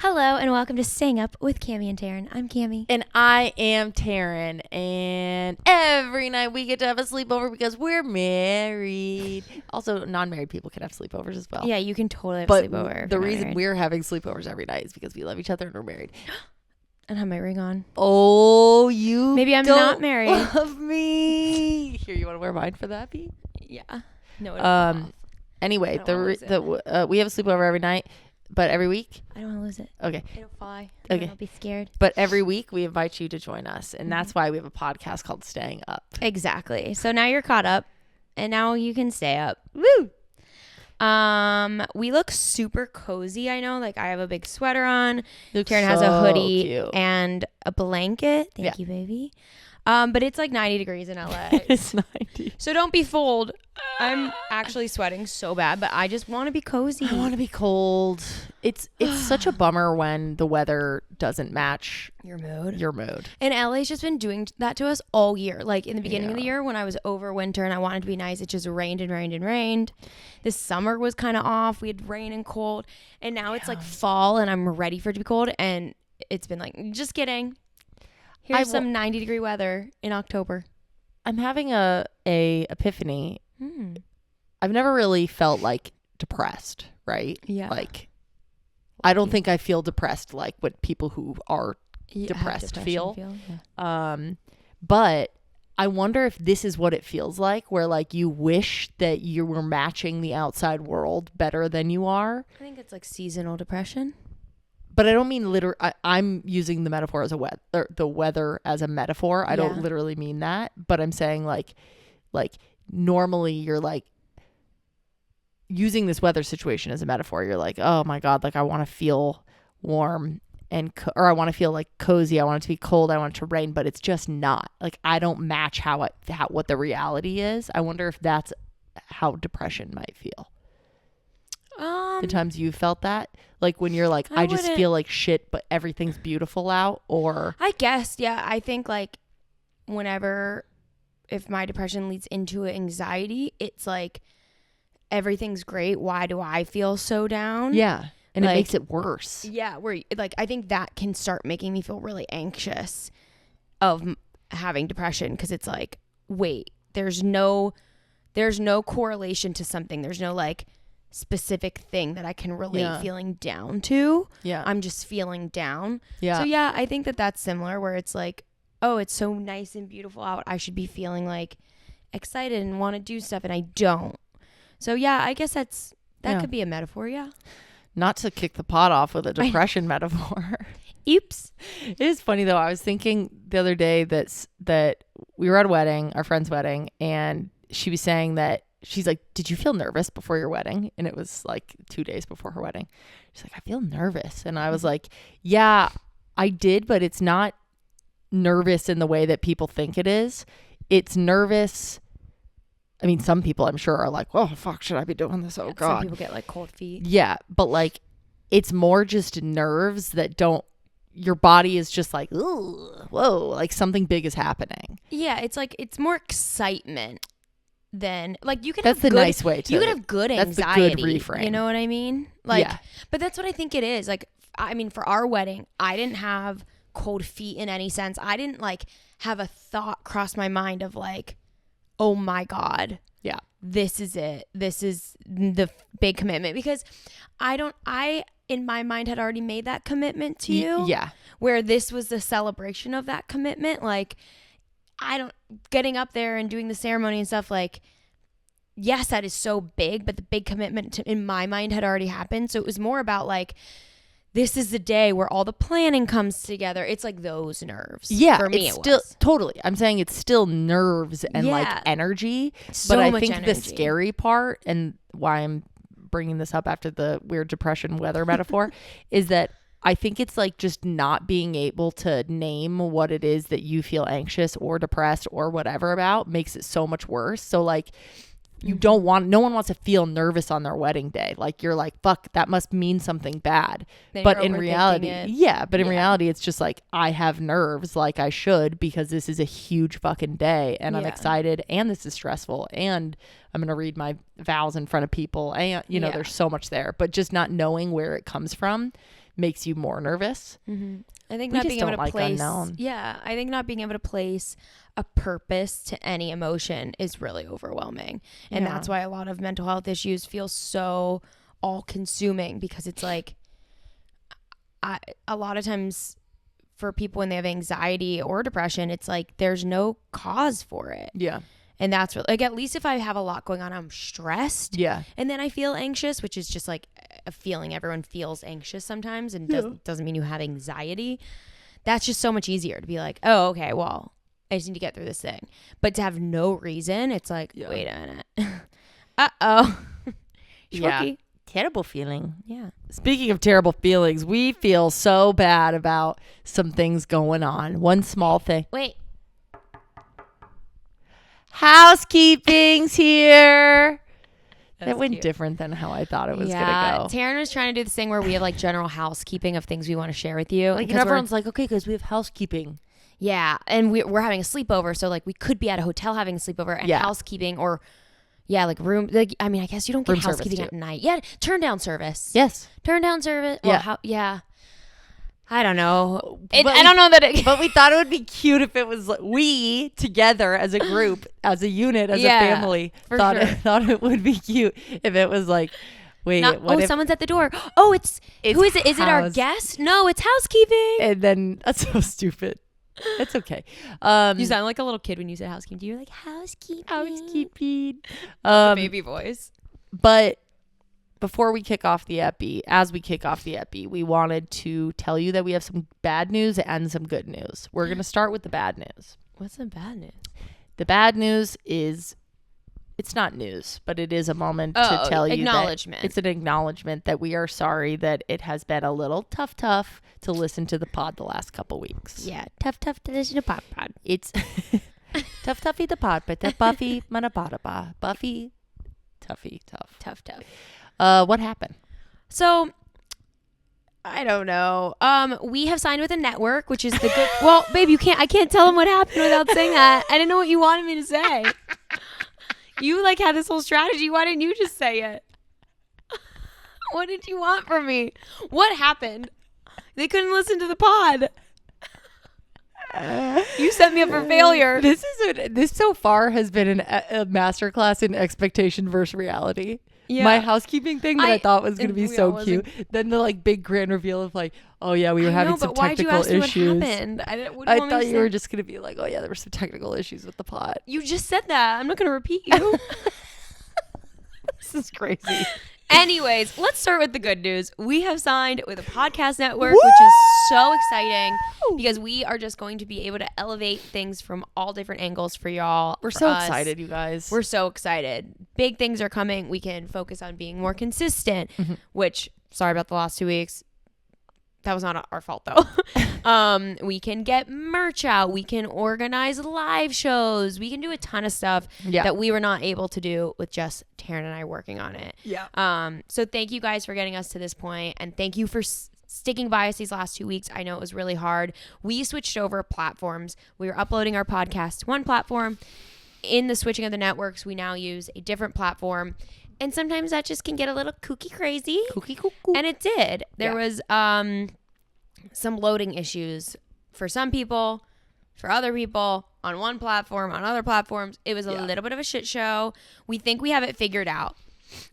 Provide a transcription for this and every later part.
Hello and welcome to Staying Up with Cammie and Taryn. I'm Cammie. And I am Taryn. And every night we get to have a sleepover because we're married. Also, non-married people can have sleepovers as well. Yeah, you can totally have But a sleepover. the reason we're having sleepovers every night is because we love each other and we're married. And have my ring on. Oh, you Maybe I'm don't not married. Love me. Here, you want to wear mine for that, Pete? Yeah. No. Anyway, we have a sleepover every night. But every week? I don't want to lose it. Okay. It'll fly. Okay. I'll be scared. But every week we invite you to join us. And that's why we have a podcast called Staying Up. Exactly. So now you're caught up and now you can stay up. Woo! We look super cozy. I know. Like I have a big sweater on. Taryn has a hoodie and a blanket. Thank you, baby. But it's like 90 degrees in LA. It's 90. So don't be fooled. I'm actually sweating so bad, but I just want to be cozy. I want to be cold. It's such a bummer when the weather doesn't match your mood. And LA's just been doing that to us all year. Like in the beginning of the year when I was over winter and I wanted to be nice, it just rained and rained and rained. This summer was kind of off. We had rain and cold. And now it's like fall and I'm ready for it to be cold. And it's been like, just kidding. Here's some 90-degree weather in October. I'm having a epiphany. I've never really felt like depressed, right? Yeah. Like, I don't think I feel depressed like what people who are depressed feel. Yeah. But I wonder if this is what it feels like, where like you wish that you were matching the outside world better than you are. I think it's like seasonal depression. But I don't mean literal. I'm using the metaphor as the weather as a metaphor. I don't literally mean that, but I'm saying like normally you're like using this weather situation as a metaphor. You're like, oh my God, like I want to feel warm or I want to feel like cozy. I want it to be cold. I want it to rain, but it's just not. Like I don't match what the reality is. I wonder if that's how depression might feel. The times you felt that, like when you're like, I just feel like shit, but everything's beautiful out, or I guess, yeah. I think like if my depression leads into anxiety, it's like everything's great. Why do I feel so down? Yeah, and like, it makes it worse. Yeah, where like I think that can start making me feel really anxious of having depression because it's like, wait, there's no correlation to something. There's no like specific thing that I can relate feeling down to. Yeah. I'm just feeling down. Yeah. So yeah, I think that's similar where it's like, oh, it's so nice and beautiful out. I should be feeling like excited and want to do stuff and I don't. So yeah, I guess that could be a metaphor, yeah. Not to kick the pot off with a depression metaphor. Oops. It is funny though. I was thinking the other day that we were at a wedding, our friend's wedding, and she was saying that she's like, did you feel nervous before your wedding? And it was like 2 days before her wedding. She's like, I feel nervous. And I was like, yeah, I did, but it's not nervous in the way that people think it is. It's nervous. I mean, some people I'm sure are like, oh, fuck, should I be doing this? Oh, God. Some people get like cold feet. Yeah. But like, it's more just nerves that your body is just like, ooh, whoa, like something big is happening. Yeah. It's like, it's more excitement. Then like you can that's have the nice way to you can have good anxiety. That's the good reframe. You know what I mean? Like but that's what I think it is. Like I mean for our wedding, I didn't have cold feet in any sense. I didn't like have a thought cross my mind of like, oh my God. Yeah. This is it. This is the big commitment because I in my mind had already made that commitment to you. Yeah. Where this was the celebration of that commitment. Like getting up there and doing the ceremony and stuff, like, yes, that is so big, but the big commitment in my mind had already happened. So it was more about like, this is the day where all the planning comes together. It's like those nerves. Yeah. For me, it's still totally. I'm saying it's still nerves and like energy. So but I much think energy. the scary part and why I'm bringing this up after the weird depression weather metaphor is that I think it's like just not being able to name what it is that you feel anxious or depressed or whatever about makes it so much worse. So like no one wants to feel nervous on their wedding day. Like you're like, fuck, that must mean something bad. Then but in reality, in reality, it's just like, I have nerves like I should because this is a huge fucking day and I'm excited and this is stressful and I'm going to read my vows in front of people and, there's so much there. But just not knowing where it comes from makes you more nervous. Mm-hmm. I think We not just being able don't to like place. unknown. Yeah, I think not being able to place a purpose to any emotion is really overwhelming, and Yeah. that's why a lot of mental health issues feel so all-consuming, because it's like, a lot of times for people when they have anxiety or depression, it's like there's no cause for it. Yeah. And that's really, like, at least if I have a lot going on, I'm stressed. Yeah. And then I feel anxious, which is just like a feeling. Everyone feels anxious sometimes, and doesn't mean you have anxiety. That's just so much easier to be like, oh, okay, well, I just need to get through this thing. But to have no reason, it's like, wait a minute. Uh-oh. Yeah. Terrible feeling. Yeah. Speaking of terrible feelings, we feel so bad about some things going on. One small thing. Wait. Housekeeping's here. That went cute. different than how I thought it was going to go. Taryn was trying to do this thing where we have like general housekeeping of things we want to share with you. Like, everyone's like, okay, because we have housekeeping. Yeah. And we're having a sleepover. So like we could be at a hotel having a sleepover, and housekeeping, or like room. Like, I mean, I guess you don't get Room housekeeping service, at night. Yeah. Turn down service. Yes. Turn down service. Yeah. Yeah. I don't know. But I don't know that it. But we thought it would be cute if it was like, we together as a group, as a unit, as a family, thought it would be cute if it was like, wait, what if someone's at the door. Oh, it's who is it? Is it our guest? No, it's housekeeping. And then that's so stupid. It's okay. You sound like a little kid when you said housekeeping. You're like, housekeeping. Housekeeping. Baby voice. But before we kick off the epi, we wanted to tell you that we have some bad news and some good news. We're going to start with the bad news. What's the bad news? The bad news is, it's not news, but it is a moment to tell you that it's an acknowledgement that we are sorry that it has been a little tough to listen to the pod the last couple weeks. Yeah, tough to listen to pod. It's tough the pod, but the Buffy manabadaba. Buffy, tough. What happened? So, I don't know. We have signed with a network, which is the good. Well, babe, I can't tell them what happened without saying that. I didn't know what you wanted me to say. You like had this whole strategy. Why didn't you just say it? What did you want from me? What happened? They couldn't listen to the pod. You set me up for failure. This so far has been a masterclass in expectation versus reality. Yeah. My housekeeping thing that I thought was going to be so cute. Then the like big grand reveal of like, oh yeah, we were having some technical issues. Why'd you ask me what happened? I thought you were just going to be like, oh yeah, there were some technical issues with the pod. You just said that. I'm not going to repeat you. This is crazy. Anyways, let's start with the good news. We have signed with a podcast network, which is so exciting because we are just going to be able to elevate things from all different angles for y'all. We're so excited, you guys. We're so excited. Big things are coming. We can focus on being more consistent, which, sorry about the last 2 weeks. That was not our fault, though. We can get merch out. We can organize live shows. We can do a ton of stuff that we were not able to do with just Taryn and I working on it. Yeah. So thank you guys for getting us to this point, and thank you for sticking by us these last 2 weeks. I know it was really hard. We switched over platforms. We were uploading our podcast to one platform. In the switching of the networks, we now use a different platform. And sometimes that just can get a little kooky crazy. And it did. There was some loading issues for some people, for other people, on one platform, on other platforms. It was a little bit of a shit show. We think we have it figured out.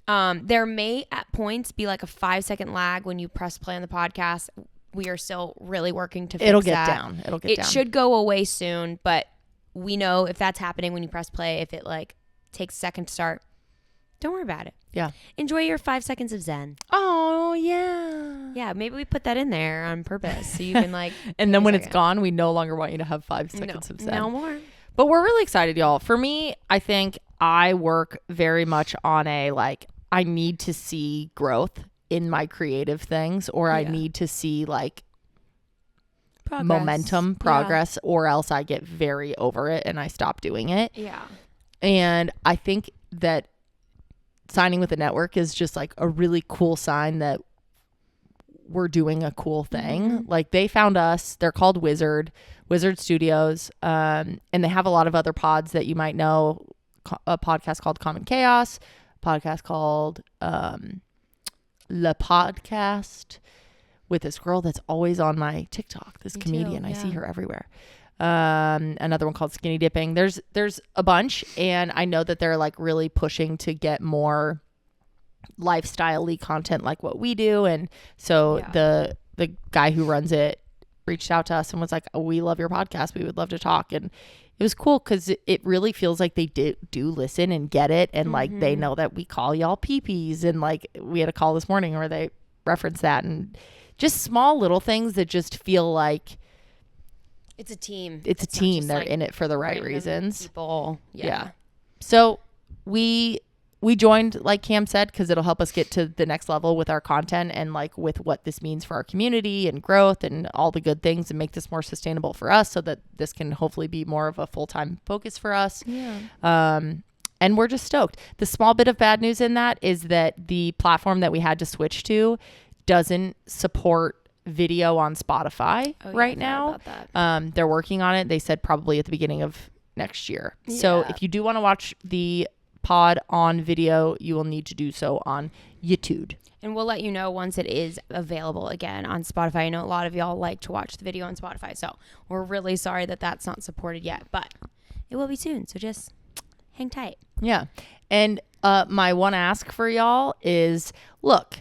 There may at points be like a 5-second lag when you press play on the podcast. We are still really working to fix It'll get that. down. It should go away soon, but we know if that's happening when you press play, if it like takes a second to start, don't worry about it. Yeah. Enjoy your 5 seconds of zen. Oh, yeah. Yeah, maybe we put that in there on purpose so you can like. And then when it's gone, we no longer want you to have 5 seconds of zen. No more. But we're really excited, y'all. For me, I think I work very much on a like, I need to see growth in my creative things, or I need to see like progress, or else I get very over it and I stop doing it. Yeah. And I think that signing with a network is just like a really cool sign that we're doing a cool thing. Like they found us. They're called Wizard Studios, and they have a lot of other pods that you might know. A podcast called Common Chaos, a podcast called Le Podcast with this girl that's always on my TikTok, this comedian. I see her everywhere. Another one called Skinny Dipping. There's a bunch, and I know that they're like really pushing to get more lifestyle-y content like what we do. And so the guy who runs it reached out to us and was like, oh, we love your podcast. We would love to talk. And it was cool because it really feels like they do listen and get it. And like, they know that we call y'all peepees. And like, we had a call this morning where they referenced that, and just small little things that just feel like it's a team. It's a team. They're like in it for the right reasons. People. Yeah. So we joined, like Cam said, because it'll help us get to the next level with our content and like with what this means for our community and growth and all the good things, and make this more sustainable for us so that this can hopefully be more of a full-time focus for us. Yeah. And we're just stoked. The small bit of bad news in that is that the platform that we had to switch to doesn't support video on Spotify right now. They're working on it. They said probably at the beginning of next year. Yeah. So if you do want to watch the pod on video, you will need to do so on YouTube, and we'll let you know once it is available again on Spotify. I know a lot of y'all like to watch the video on Spotify, so we're really sorry that that's not supported yet, but it will be soon, so just hang tight. Yeah. And my one ask for y'all is, look,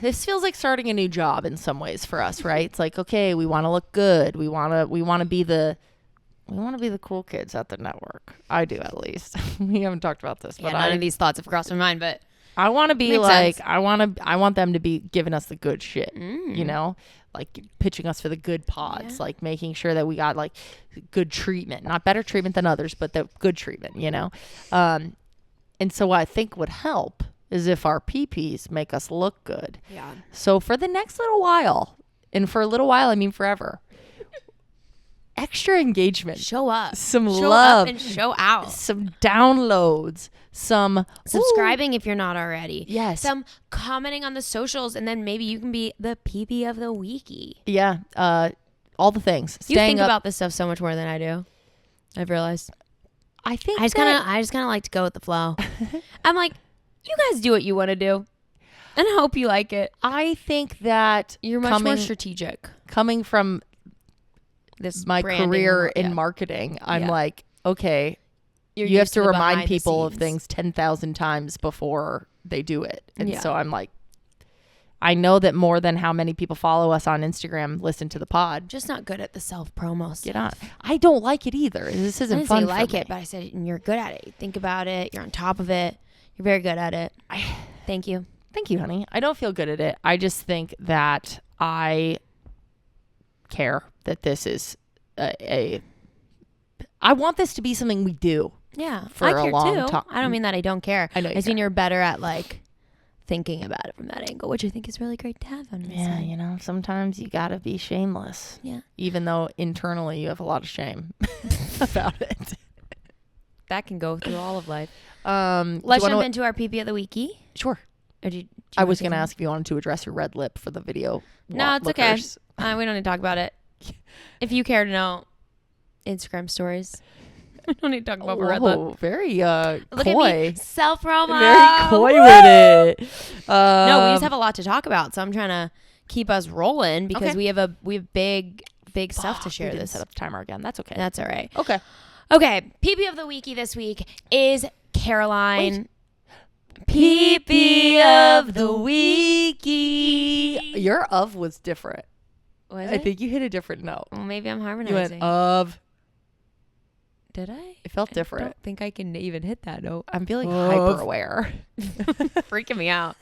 this feels like starting a new job in some ways for us, right? It's like, okay, we want to look good, we want to be the cool kids at the network. I do, at least. We haven't talked about this, but none of these thoughts have crossed my mind, but I want to be like, sense. I want them to be giving us the good shit, you know, like pitching us for the good pods, like making sure that we got like good treatment, not better treatment than others, but the good treatment, you know? And so what I think would help is if our PPs make us look good. Yeah. So for the next little while, and for a little while, I mean forever, extra engagement, show up, some show love, up and show out, some downloads, some subscribing if you're not already, yes, some commenting on the socials, and then maybe you can be the PP of the weeky. Yeah, all the things. You think about this stuff so much more than I do. I've realized. I just kind of like to go with the flow. I'm like, you guys do what you want to do, and I hope you like it. I think that you're much more strategic. Coming from my career in marketing, I'm like, okay, you have to remind people of things 10,000 times before they do it. And so I'm like, I know that more than how many people follow us on Instagram listen to the pod. Just not good at the self-promo stuff. Get on. I don't like it either. This isn't fun. I didn't say like it, but I said you're good at it. You think about it. You're on top of it. You're very good at it. Thank you. Thank you, honey. I don't feel good at it. I just think that I care that this is I want this to be something we do. Yeah, for a long time. I don't mean that I don't care. I know. I mean you're better at like thinking about it from that angle, which I think is really great to have on this side. You know, sometimes you gotta be shameless. Yeah. Even though internally you have a lot of shame about it. That can go through all of life. Let's jump into our PP of the weeky. Sure. I was going to ask if you wanted to address your red lip for the video. No, it's okay. We don't need to talk about it. If you care to know, Instagram stories. We don't need to talk about my red lip. Very Look coy. At me. Self-promo. Very coy with it. No, we just have a lot to talk about, so I'm trying to keep us rolling because we have big stuff to share. We didn't set up the timer again. That's okay. That's all right. Okay. PP of the weeky this week is Caroline. PP of the weeky. Your of was different. Was I think you hit a different note. Well, maybe I'm harmonizing. You went of. Did I? It felt different. I don't think I can even hit that note. I'm feeling hyper aware. Freaking me out.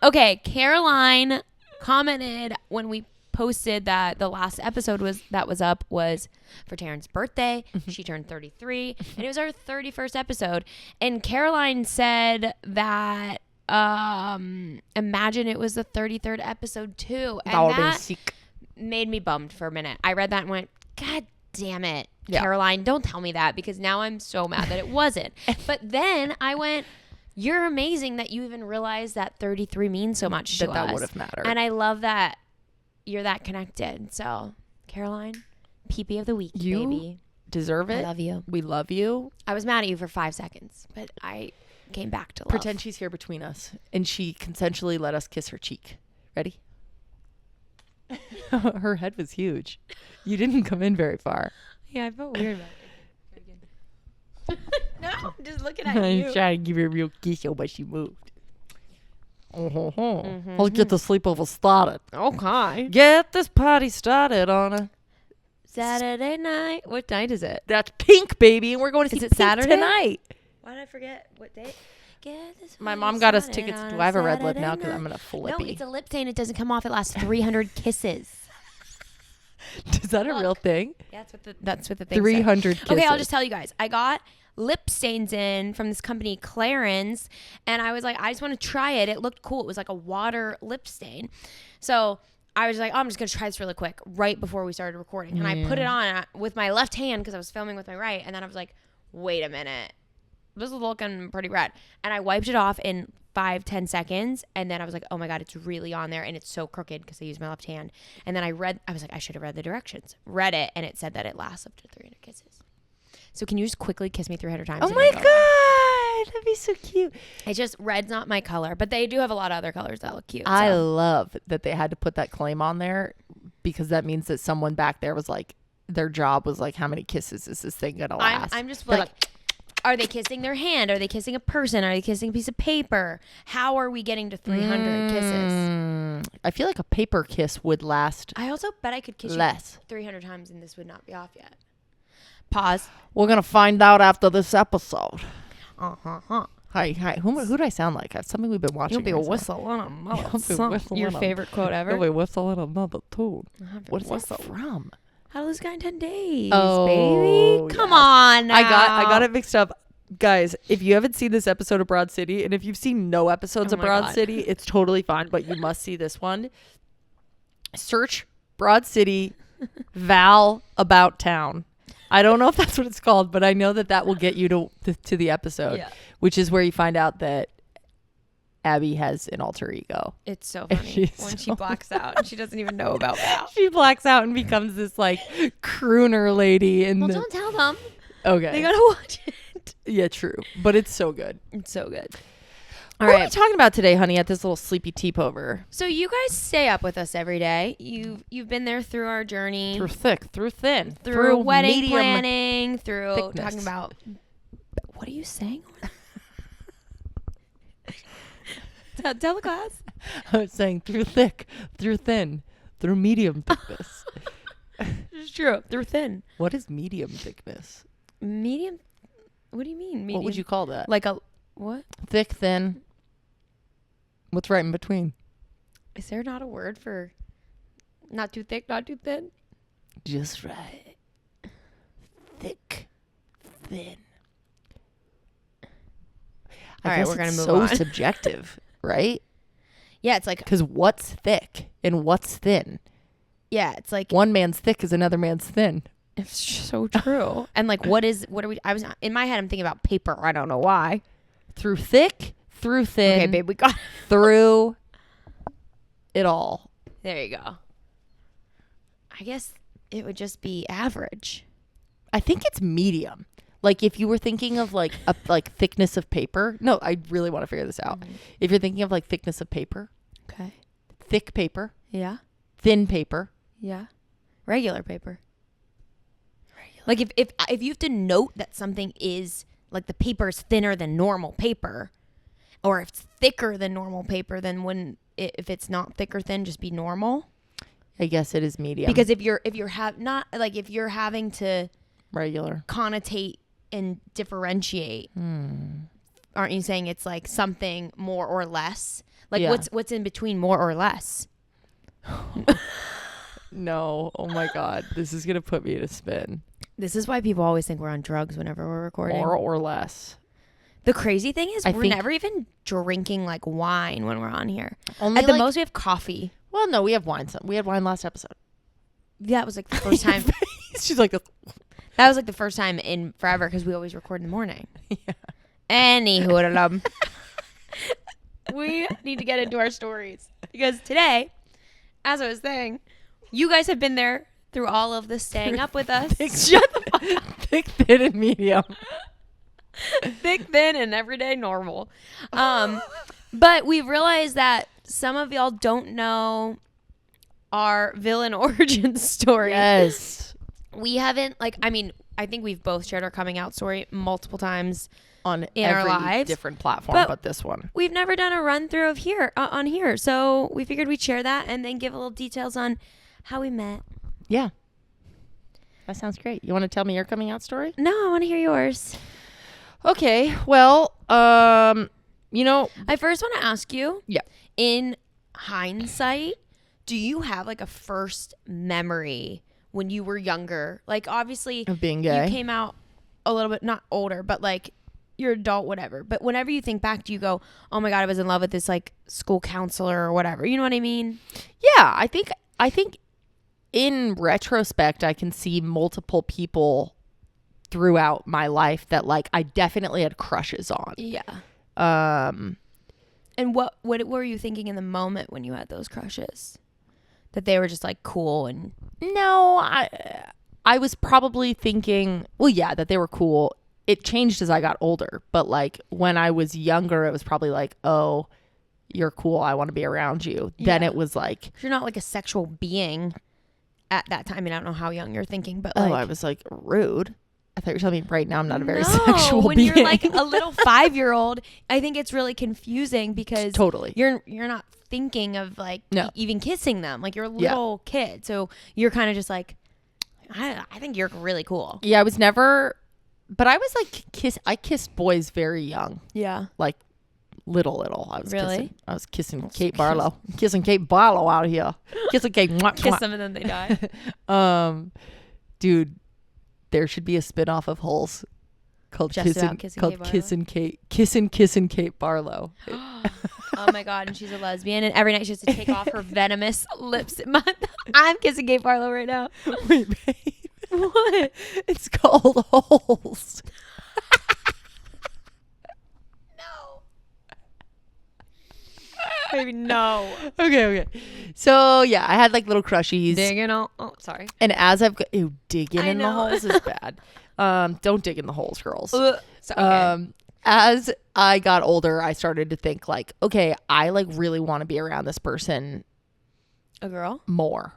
Okay, Caroline commented when we posted that the last episode was up was for Taryn's birthday. She turned 33 and it was our 31st episode. And Caroline said that imagine it was the 33rd episode too. And that made me bummed for a minute. I read that and went, God damn it, Caroline, don't tell me that because now I'm so mad that it wasn't. But then I went, you're amazing that you even realized that 33 means so much to us. That would have mattered. And I love that you're that connected. So, Caroline, PP of the week, you baby. Deserve it. I love you. We love you. I was mad at you for 5 seconds, but I came back to love. Pretend she's here between us, and she consensually let us kiss her cheek. Ready? Her head was huge. You didn't come in very far. Yeah, I felt weird about it. No, just looking at I you. was trying to give her a real kiss, but she moved. Let's get the sleepover started. Okay. Get this party started on a Saturday night. What night is it? That's Pink, baby, and we're going to see Is it Pink Saturday? tonight. Why did I forget what date? Get this My party mom got us started tickets. on Do I have a red lip Saturday now? Because night. I'm gonna flippy. No, it's a lip stain. It doesn't come off. It lasts 300 kisses. Is that a real thing? Yeah, that's what the thing 300 kisses. Okay, I'll just tell you guys. I got lip stains in from this company, Clarins, and I was like, I just want to try it. It looked cool. It was like a water lip stain. So I was like, oh, I'm just going to try this really quick right before we started recording. And I put it on with my left hand because I was filming with my right. And then I was like, wait a minute. This is looking pretty red. And I wiped it off in 5-10 seconds. And then I was like, oh my God, it's really on there. And it's so crooked because I used my left hand. And then I was like, I should have read the directions. Read it. And it said that it lasts up to 300 kisses. So can you just quickly kiss me 300 times? Oh my God. That'd be so cute. It's just red's not my color, but they do have a lot of other colors that look cute. I love that they had to put that claim on there because that means that someone back there was like, their job was like, how many kisses is this thing going to last? I'm just like, are they kissing their hand? Are they kissing a person? Are they kissing a piece of paper? How are we getting to 300 kisses? I feel like a paper kiss would last I also bet I could kiss less. you 300 times and this would not be off yet. Pause. We're going to find out after this episode. Uh-huh. Hi. Who do I sound like? Something we've been watching. You'll be recently. whistling another your favorite quote ever? You'll be whistling another tune. What is whistle. that from? How to Lose a Guy in 10 Days, Oh, baby. Come yes. on now. I got it mixed up. Guys, if you haven't seen this episode of Broad City, and if you've seen no episodes of Broad City, it's totally fine, but you must see this one. Search Broad City Val About Town. I don't know if that's what it's called, but I know that will get you to the episode, which is where you find out that Abby has an alter ego. It's so funny when she blacks out and she doesn't even know about Val. She blacks out and becomes this like crooner lady. Well, don't tell them. Okay. They gotta watch it. Yeah, true. But it's so good. It's so good. What are we talking about today, honey, at this little sleepy teepover? So you guys stay up with us every day. You've been there through our journey. Through thick, through thin. Through wedding planning, through thickness. talking about... What are you saying? Tell the class. I was saying through thick, through thin, through medium thickness. It's true. Through thin. What is medium thickness? Medium? What do you mean? Medium? What would you call that? Like a... What? Thick, thin. What's right in between? Is there not a word for not too thick, not too thin? Just right. Thick, thin. All right, we're going to move on. on. So subjective, right? Yeah, it's like... Because what's thick and what's thin? Yeah, it's like... One man's thick is another man's thin. It's so true. And like, what are we... I was in my head, I'm thinking about paper. I don't know why. Through thick, through thin. Okay, babe, we got... Through it all. There you go. I guess it would just be average. I think it's medium. Like if you were thinking of like a like thickness of paper. No, I really want to figure this out. If you're thinking of like thickness of paper. Okay. Thick paper. Yeah. Thin paper. Yeah. Regular paper. Like if you have to note that something is like the paper is thinner than normal paper, or if it's thicker than normal paper, then wouldn't it, if it's not thick or thin, just be normal? I guess it is medium. Because if you're having to regular connotate and differentiate, aren't you saying it's like something more or less? Like what's in between more or less? No. Oh my God. This is gonna put me in a spin. This is why people always think we're on drugs whenever we're recording. More or less. The crazy thing is we're never even drinking like wine when we're on here. Only At the most we have coffee. Well, no, we have wine. We had wine last episode. That was like the first time. She's like, that was like the first time in forever because we always record in the morning. Yeah. Anywho, we need to get into our stories because today, as I was saying, you guys have been there through all of this staying up with us. Shut the fuck up. Thick, thin, and medium. Thick, thin, and everyday normal. But we realized that some of y'all don't know our villain origin story. Yes. We haven't, like, I mean, I think we've both shared our coming out story multiple times On in every our lives, different platform, but this one. We've never done a run through of here on here. So we figured we'd share that and then give a little details on how we met. Yeah. That sounds great. You want to tell me your coming out story? No, I want to hear yours. Okay. Well, you know, I first want to ask you. Yeah. In hindsight, do you have like a first memory when you were younger? Like, obviously, of being gay. you came out a little bit, not older, but like you're adult, whatever. But whenever you think back, do you go, oh my God, I was in love with this like school counselor or whatever? You know what I mean? Yeah. I think in retrospect, I can see multiple people throughout my life that like I definitely had crushes on. Yeah. And what were you thinking in the moment when you had those crushes? That they were just like cool and... No, I was probably thinking, well, yeah, that they were cool. It changed as I got older, but like when I was younger, it was probably like, oh, you're cool, I want to be around you. Yeah. Then it was like... You're not like a sexual being at that time. I mean, I don't know how young you're thinking, but like... Oh, I was like, rude. I thought you were telling me right now I'm not a very sexual when being. You're like a little 5-year-old, I think it's really confusing because totally you're not thinking of like even kissing them. Like you're a little kid. So you're kind of just like, I think you're really cool. Yeah, I was never, but I was like I kissed boys very young. Yeah. Like little. I was kissing Kate Barlow. Kissing Kate Barlow out here. Kissing Kate. Kiss them and then they die. Dude. There should be a spin-off of Holes called Kissing Kate Barlow. Oh my God, and she's a lesbian, and every night she has to take off her venomous lips. I'm kissing Kate Barlow right now. Wait, babe. What? It's called Holes. No. Maybe no. Okay. So yeah, I had like little crushies. Digging all. Oh, sorry. And as I've got, digging in the holes is bad. Don't dig in the holes, girls. Okay. As I got older, I started to think like, okay, I like really want to be around this person. A girl? More.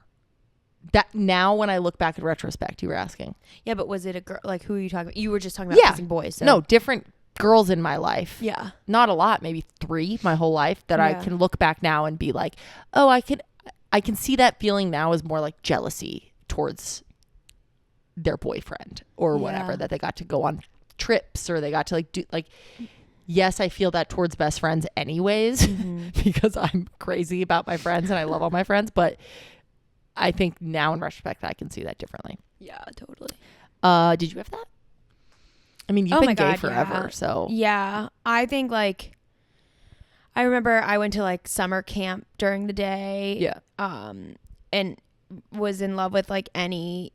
That now when I look back in retrospect, you were asking. Yeah, but was it a girl? Like who are you talking about? You were just talking about kissing boys. So. No, different girls in my life. Yeah. Not a lot, maybe 3 my whole life that I can look back now and be like, oh, I can see that feeling now as more like jealousy towards their boyfriend or whatever, that they got to go on trips or they got to like do like, yes, I feel that towards best friends anyways, because I'm crazy about my friends and I love all my friends. But I think now in retrospect, I can see that differently. Yeah, totally. Did you have that? I mean, you've been gay forever, so. Yeah. I think like, I remember I went to like summer camp during the day. Yeah. And was in love with like any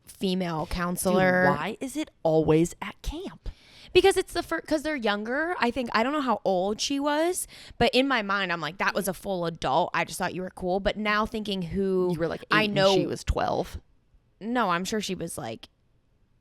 female counselor. Dude, why is it always at camp? Because it's because they're younger. I think, I don't know how old she was, but in my mind, I'm like, that was a full adult. I just thought you were cool. But now thinking who you were like 8 I know and she was 12. No, I'm sure she was like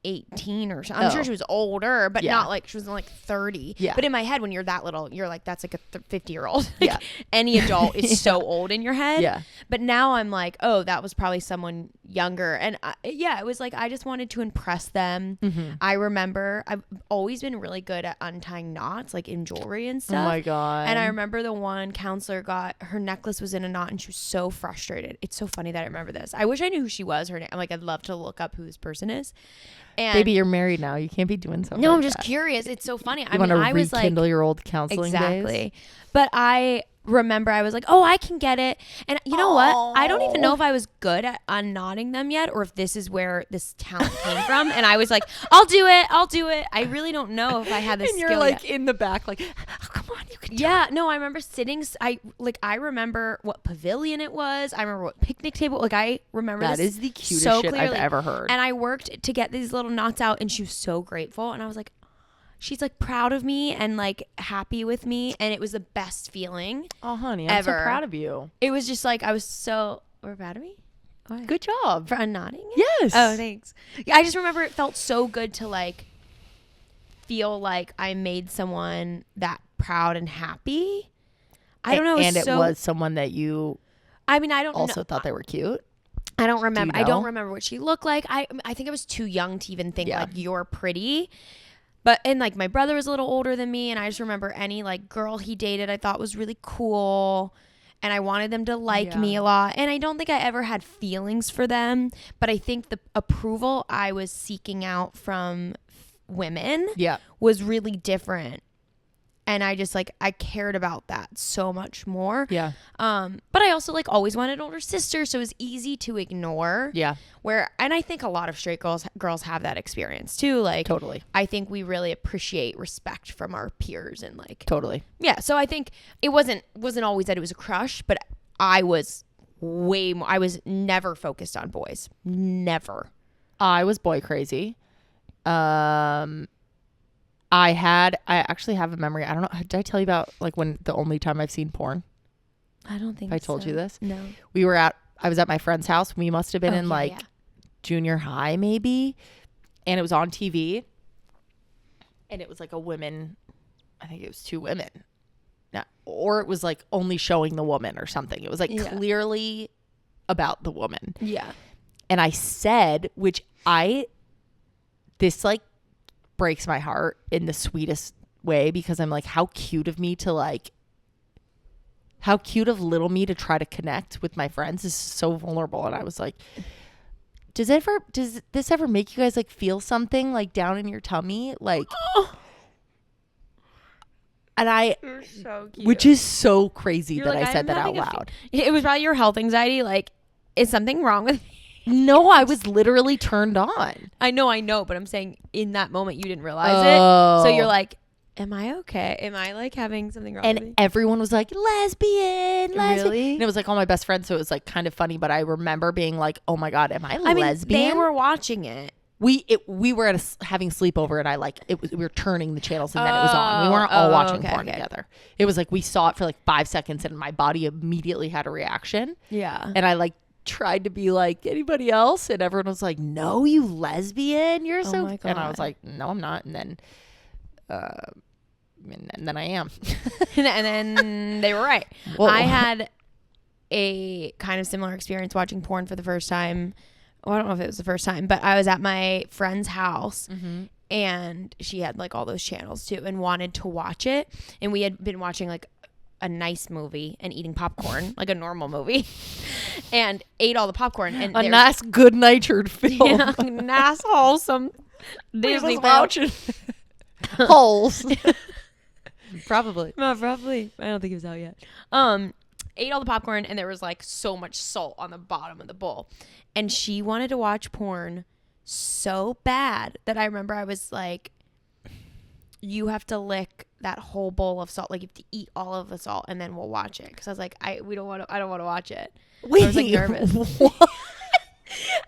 18 or something. I'm sure she was older, but not like she was like 30. Yeah. But in my head, when you're that little, you're like, that's like a 50-year-old. Like, yeah. Any adult is so old in your head. Yeah. But now I'm like, oh, that was probably someone younger. And it was like, I just wanted to impress them. Mm-hmm. I remember I've always been really good at untying knots, like in jewelry and stuff. Oh my God. And I remember the one counselor her necklace was in a knot and she was so frustrated. It's so funny that I remember this. I wish I knew who she was. Her name. I'm like, I'd love to look up who this person is. And baby, you're married now. You can't be doing something. No, like I'm just that. curious. It's so funny. I want to rekindle your old counseling exactly. days. But I remember I was like, oh, I can get it. And you know what? I don't even know if I was good at unknotting them yet or if this is where this talent came from. And I was like, I'll do it. I really don't know if I had this and skill you're like yet. in the back like, oh, come on, you can do it. No, I remember sitting. I remember what pavilion it was. I remember what picnic table. Like I remember that this is the cutest so shit clearly. I've ever heard. And I worked to get these little knots out and she was so grateful. And I was like, she's like proud of me and like happy with me. And it was the best feeling. Oh, honey, I'm so proud of you. It was just like, I was so, or proud of me? Why? Good job. For unknotting it? Yes. Oh, thanks. Yeah, I just remember it felt so good to like feel like I made someone that proud and happy. I don't know. And it was someone that you I mean, I don't also know. thought they were cute? I don't remember. you know? I don't remember what she looked like. I think I was too young to even think Yeah. like you're pretty. But and like my brother was a little older than me, and I just remember any like girl he dated I thought was really cool, and I wanted them to like me a lot. And I don't think I ever had feelings for them, but I think the approval I was seeking out from women was really different. And I just like I cared about that so much more. Yeah. But I also like always wanted an older sister, so it was easy to ignore. Yeah. And I think a lot of straight girls have that experience too. Like Totally. I think we really appreciate respect from our peers and like Totally. Yeah. So I think it wasn't always that it was a crush, but I was way more. I was never focused on boys. Never. I was boy crazy. I actually have a memory. I don't know. Did I tell you about like when the only time I've seen porn? I don't think I told you this. No. I was at my friend's house. We must have been in junior high maybe. And it was on TV. And it was like a women. I think it was 2 women. Or it was like only showing the woman or something. It was like clearly about the woman. Yeah. And I said, this like breaks my heart in the sweetest way, because I'm like, how cute of little me to try to connect with my friends. This is so vulnerable. And I was like, does this ever make you guys like feel something like down in your tummy? Like, and You're so cute. which is so crazy. You're that like, I said that out loud. It was probably your health anxiety. Like, is something wrong with me? No, I was literally turned on. I know, but I'm saying in that moment you didn't realize it. So you're like, am I okay? Am I like having something wrong with me? And everyone was like, lesbian. Really? And it was like all my best friends, so it was like kind of funny, but I remember being like, oh my God, am I lesbian? They were watching it. We were having sleepover, and we were turning the channels, and then it was on. We weren't all watching porn together. It was like we saw it for like 5 seconds, and my body immediately had a reaction. Yeah. And I like tried to be like anybody else, and everyone was like, no, you lesbian, you're so. My God. And I was like, no, I'm not. And then I am. and then they were right. Whoa. I had a kind of similar experience watching porn for the first time. Well, I don't know if it was the first time, but I was at my friend's house, and she had like all those channels too, and wanted to watch it. And we had been watching like a nice movie and eating popcorn, like a normal movie, and ate all the popcorn. And a nice, good-natured film. Yeah, nice, wholesome Disney film. Watching holes. Probably. No, probably. I don't think it was out yet. Ate all the popcorn, and there was like so much salt on the bottom of the bowl. And she wanted to watch porn so bad that I remember I was like, you have to lick that whole bowl of salt. Like, you have to eat all of the salt, and then we'll watch it. Because I was like, I don't want to watch it. Wait, I was like nervous. What?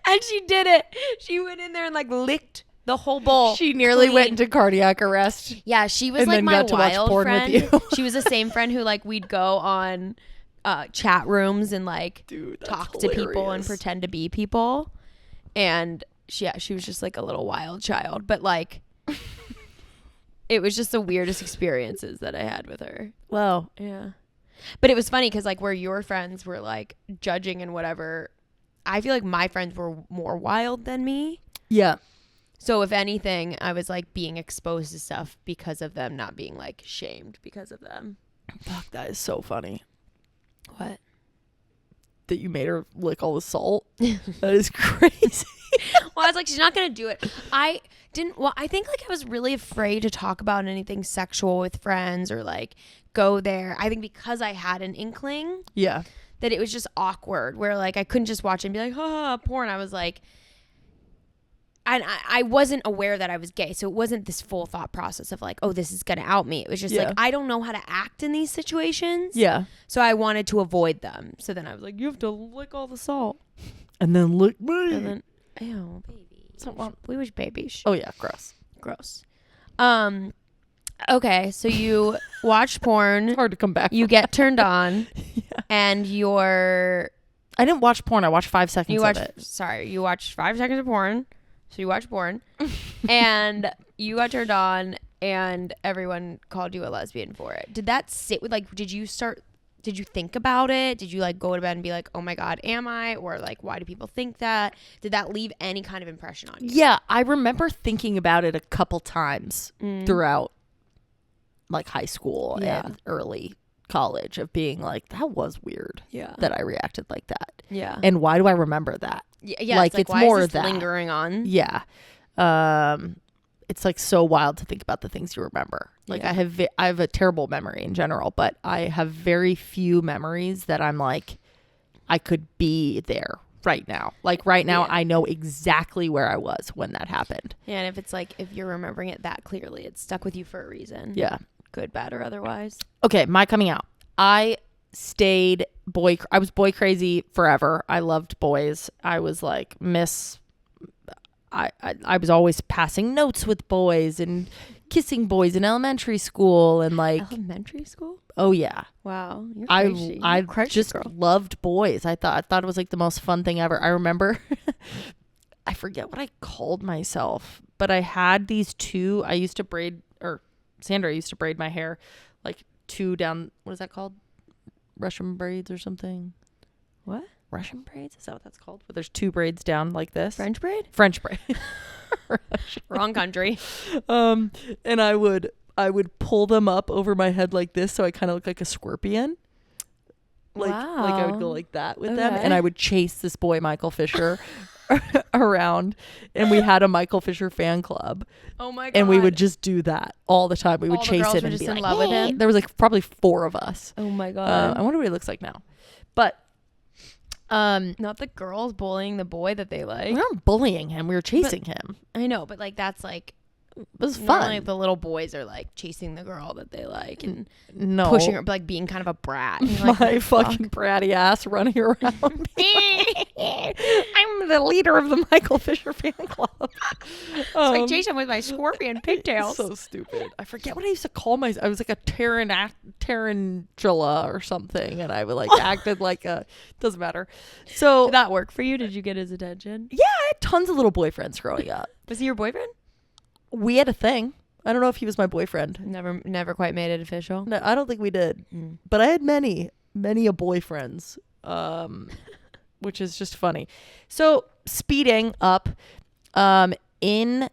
And she did it. She went in there and like licked the whole bowl. She nearly clean. went into cardiac arrest. Yeah, she was and like then my got to watch wild porn friend. with you. She was the same friend who like we'd go on chat rooms and like talk to people and pretend to be people. And she was just like a little wild child, but like it was just the weirdest experiences that I had with her. Wow. Yeah. But it was funny because like where your friends were like judging and whatever, I feel like my friends were more wild than me. Yeah. So if anything, I was like being exposed to stuff because of them, not being like shamed because of them. Fuck, that is so funny. What? That you made her lick all the salt. That is crazy. Well, I was like, she's not going to do it. I think like I was really afraid to talk about anything sexual with friends or like go there. I think because I had an inkling. Yeah. That it was just awkward where like I couldn't just watch it and be like, ha, porn. I was like, and I wasn't aware that I was gay. So it wasn't this full thought process of like, oh, this is going to out me. It was just like, I don't know how to act in these situations. Yeah. So I wanted to avoid them. So then I was like, you have to lick all the salt. And then lick me. And then, ew, baby. We wish babies. Oh, yeah. Gross. Gross. Okay. So you watch porn. Hard to come back. You get turned on. And I didn't watch porn. I watched 5 seconds of it. Sorry. You watched 5 seconds of porn. So you watched porn and you got turned on and everyone called you a lesbian for it. Did that sit with like, did you start did you think about it? Did you like go to bed and be like, oh my God, am I? Or like, why do people think that? Did that leave any kind of impression on you? Yeah, I remember thinking about it a couple times throughout like high school and early college of being like, that was weird that I reacted like that. Yeah. And why do I remember that? Yeah. Like it's why more is of this that. lingering on? Yeah. It's like so wild to think about the things you remember. Like I have a terrible memory in general, but I have very few memories that I'm like, I could be there right now. Like right now, I know exactly where I was when that happened. Yeah, and if it's like, if you're remembering it that clearly, it's stuck with you for a reason. Yeah. Good, bad, or otherwise. Okay, my coming out. I was boy crazy forever. I loved boys. I was like I was always passing notes with boys and kissing boys in elementary school and like elementary school. Oh yeah. Wow. You're crazy. I just loved boys. I thought it was like the most fun thing ever. I remember I forget what I called myself, but I had these two. Sandra used to braid my hair like two down. What is that called? Russian braids or something. What? Russian braids? Is that what that's called? But there's two braids down like this. French braid? French braid. Wrong country. And I would pull them up over my head like this, so I kind of look like a scorpion. Like I would go like that with them, and I would chase this boy Michael Fisher around, and we had a Michael Fisher fan club. Oh my God. And we would just do that all the time. We would chase him and just be in like, love with him. There was like probably 4 of us. Oh my God. I wonder what he looks like now. But not the girls bullying the boy that they like. We weren't bullying him. We were chasing him. I know, but like that's like it was fun. Like the little boys are like chasing the girl that they like and no pushing her, like being kind of a brat. Like, my fucking bratty ass running around. I'm the leader of the Michael Fisher fan club. So I chase him with my scorpion pigtails. So stupid. I forget what I used to call myself. I was like a tarantula or something, and I would like acted like a. Doesn't matter. So did that work for you? Did you get his attention? Yeah, I had tons of little boyfriends growing up. Was he your boyfriend? We had a thing. I don't know if he was my boyfriend. Never quite made it official. No, I don't think we did. But I had many a boyfriends, which is just funny. So speeding up, in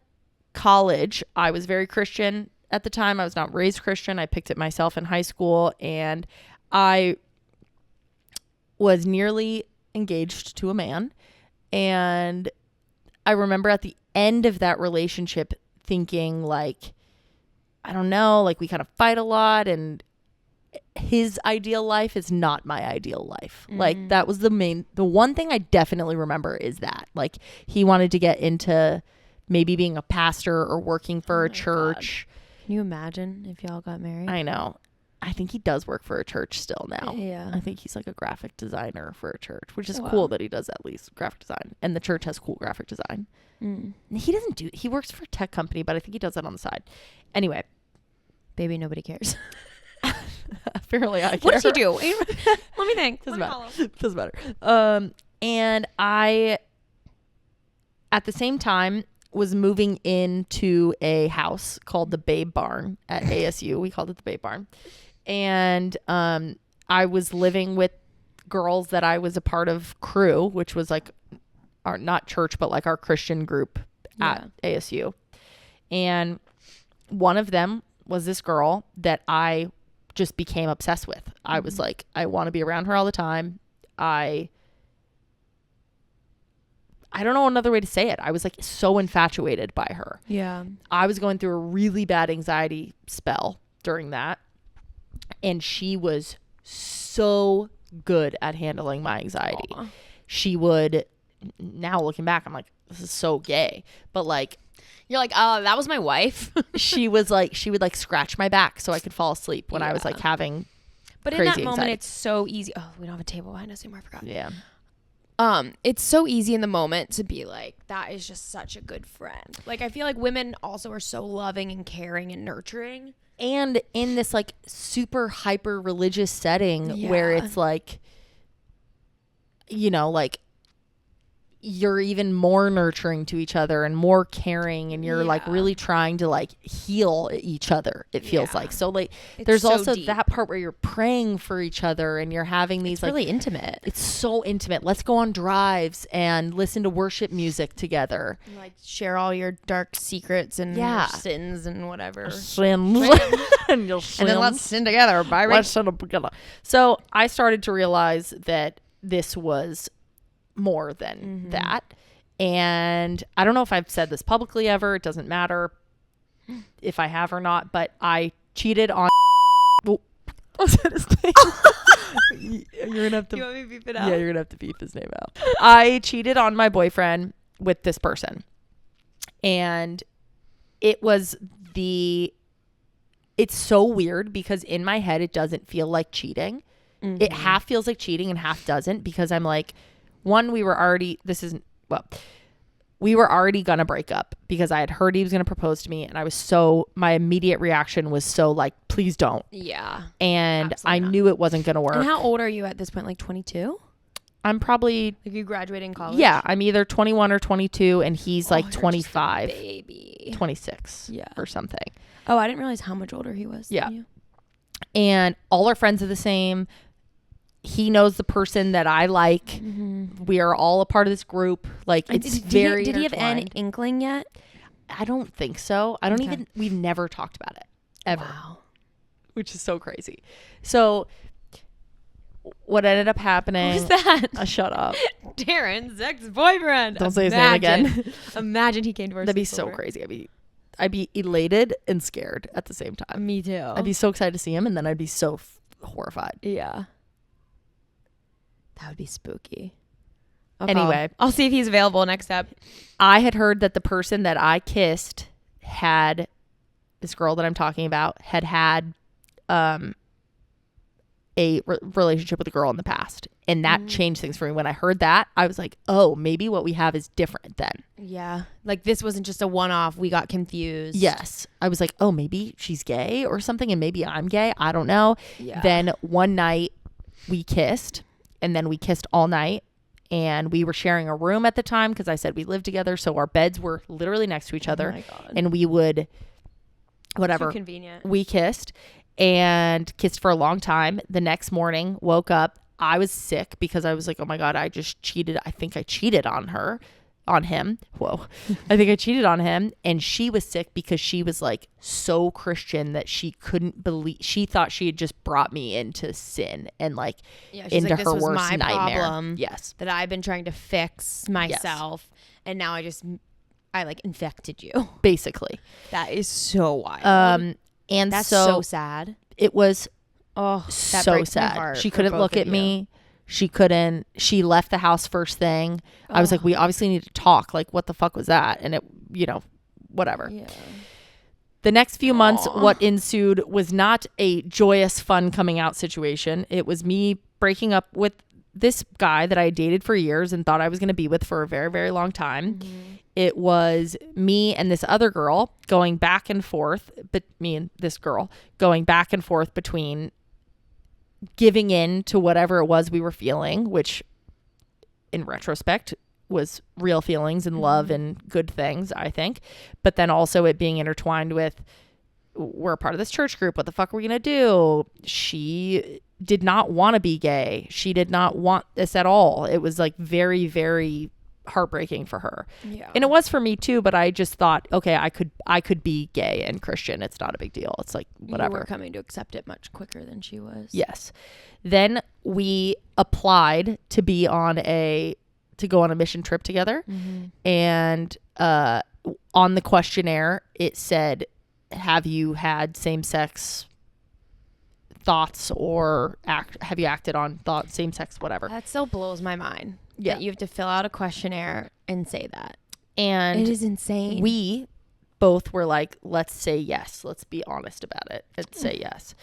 college, I was very Christian at the time. I was not raised Christian. I picked it myself in high school, and I was nearly engaged to a man. And I remember at the end of that relationship thinking like, I don't know, like we kind of fight a lot, and his ideal life is not my ideal life. Like that was the one thing I definitely remember is that like he wanted to get into maybe being a pastor or working for a church. God. Can you imagine if y'all got married? I know. I think he does work for a church still now. Yeah. I think he's like a graphic designer for a church, which is cool that he does at least graphic design. And the church has cool graphic design. He works for a tech company, but I think he does that on the side. Anyway. Baby, nobody cares. Apparently I care. What does he do? Let me think. Doesn't matter. And I, at the same time, was moving into a house called the Babe Barn at ASU. We called it the Babe Barn. And I was living with girls that I was a part of Crew, which was like our, not church, but like our Christian group at ASU. And one of them was this girl that I just became obsessed with. I was like, I want to be around her all the time. I don't know another way to say it. I was like so infatuated by her. Yeah. I was going through a really bad anxiety spell during that. And she was so good at handling my anxiety. Aww. She would, now looking back, I'm like, this is so gay. But like, you're like, oh, that was my wife. she would like scratch my back so I could fall asleep when I was like having But crazy in that moment, anxiety. it's so easy. Oh, we don't have a table behind us anymore. I forgot. Yeah. It's so easy in the moment to be like, that is just such a good friend. Like, I feel like women also are so loving and caring and nurturing. And in this like super hyper religious setting where it's like, you know, like you're even more nurturing to each other and more caring, and you're like really trying to like heal each other, it feels like. So like there's so also deep. That part where you're praying for each other and you're having these really intimate. It's so intimate. Let's go on drives and listen to worship music together, and like share all your dark secrets and your sins and whatever sins and your sins. And then let's sin together. Let's sin together. So I started to realize that this was more than that. And I don't know if I've said this publicly ever. It doesn't matter if I have or not, but I cheated on what's that his name? You're gonna have to. You want me to beep it out? Yeah, you're gonna have to beep his name out. I cheated on my boyfriend with this person. And it's so weird because in my head it doesn't feel like cheating. It half feels like cheating and half doesn't, because I'm like, one, we were already gonna break up because I had heard he was gonna propose to me, and my immediate reaction was so like, please don't. Yeah. And I knew it wasn't gonna work. And how old are you at this point? Like 22? I'm probably like you graduating college. Yeah, I'm either 21 or 22, and he's like 25, baby, 26, or something. Oh, I didn't realize how much older he was. Yeah. Than you. And all our friends are the same. He knows the person that I like. We are all a part of this group. Like, it's very Did he have an inkling yet? I don't think so. We've never talked about it ever. Wow. Which is so crazy. So what ended up happening? Who's that? Shut up. Taryn's ex-boyfriend. Don't say his name again. Imagine he came to our That'd be so crazy. I'd be elated and scared at the same time. Me too. I'd be so excited to see him, and then I'd be so horrified. Yeah. That would be spooky. Okay. Anyway. I'll see if he's available next step. I had heard that the person that I kissed this girl that I'm talking about had a relationship with a girl in the past. And that changed things for me. When I heard that, I was like, oh, maybe what we have is different then. Yeah. Like this wasn't just a one-off. We got confused. Yes. I was like, oh, maybe she's gay or something, and maybe I'm gay. I don't know. Yeah. Then one night we kissed, and then we kissed all night. And we were sharing a room at the time because I said we lived together. So our beds were literally next to each other. Oh my God. And we would, whatever. Too convenient. We kissed and kissed for a long time. The next morning, woke up. I was sick because I was like, oh my God, I just cheated. I think I cheated on him. Whoa. I think I cheated on him. And she was sick because she was like so Christian that she couldn't believe, she thought she had just brought me into sin and like into like, her worst my nightmare. Problem yes. That I've been trying to fix myself. Yes. And now I like infected you. Basically. That is so wild. And that's so sad. It was that so sad. She couldn't look at me. She left the house first thing. I was like, we obviously need to talk. Like, what the fuck was that? And it, whatever. Yeah. The next few months, what ensued was not a joyous, fun coming out situation. It was me breaking up with this guy that I dated for years and thought I was going to be with for a very, very long time. Mm-hmm. It was me and this other girl going back and forth, but me and this girl going back and forth between giving in to whatever it was we were feeling, which in retrospect was real feelings and love and good things, I think. But then also it being intertwined with, we're a part of this church group. What the fuck are we going to do? She did not want to be gay. She did not want this at all. It was like very, very heartbreaking for her. Yeah. And it was for me too, but I just thought, okay, I could be gay and Christian. It's not a big deal. It's like whatever. You were coming to accept it much quicker than she was. Yes. Then we applied to go on a mission trip together. Mm-hmm. And on the questionnaire it said, have you had same-sex thoughts or have you acted on thoughts, same-sex, whatever. That still blows my mind. Yeah. That you have to fill out a questionnaire and say that. And it is insane. We both were like, let's say yes. Let's be honest about it and say yes.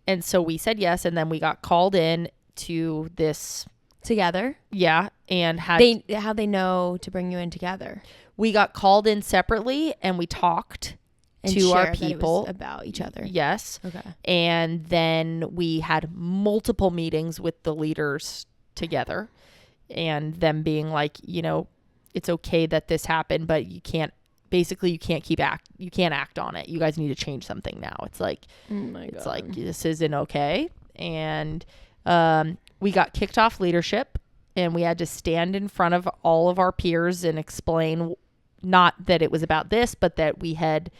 And so we said yes, and then we got called in to this together. Yeah. And how'd they know to bring you in together? We got called in separately and we talked and to our people about each other. Yes. Okay. And then we had multiple meetings with the leaders together, and them being like, it's okay that this happened, but you can't act on it. You guys need to change something now. It's like, oh my God. It's like, this isn't okay. And we got kicked off leadership, and we had to stand in front of all of our peers and explain, not that it was about this, but that we had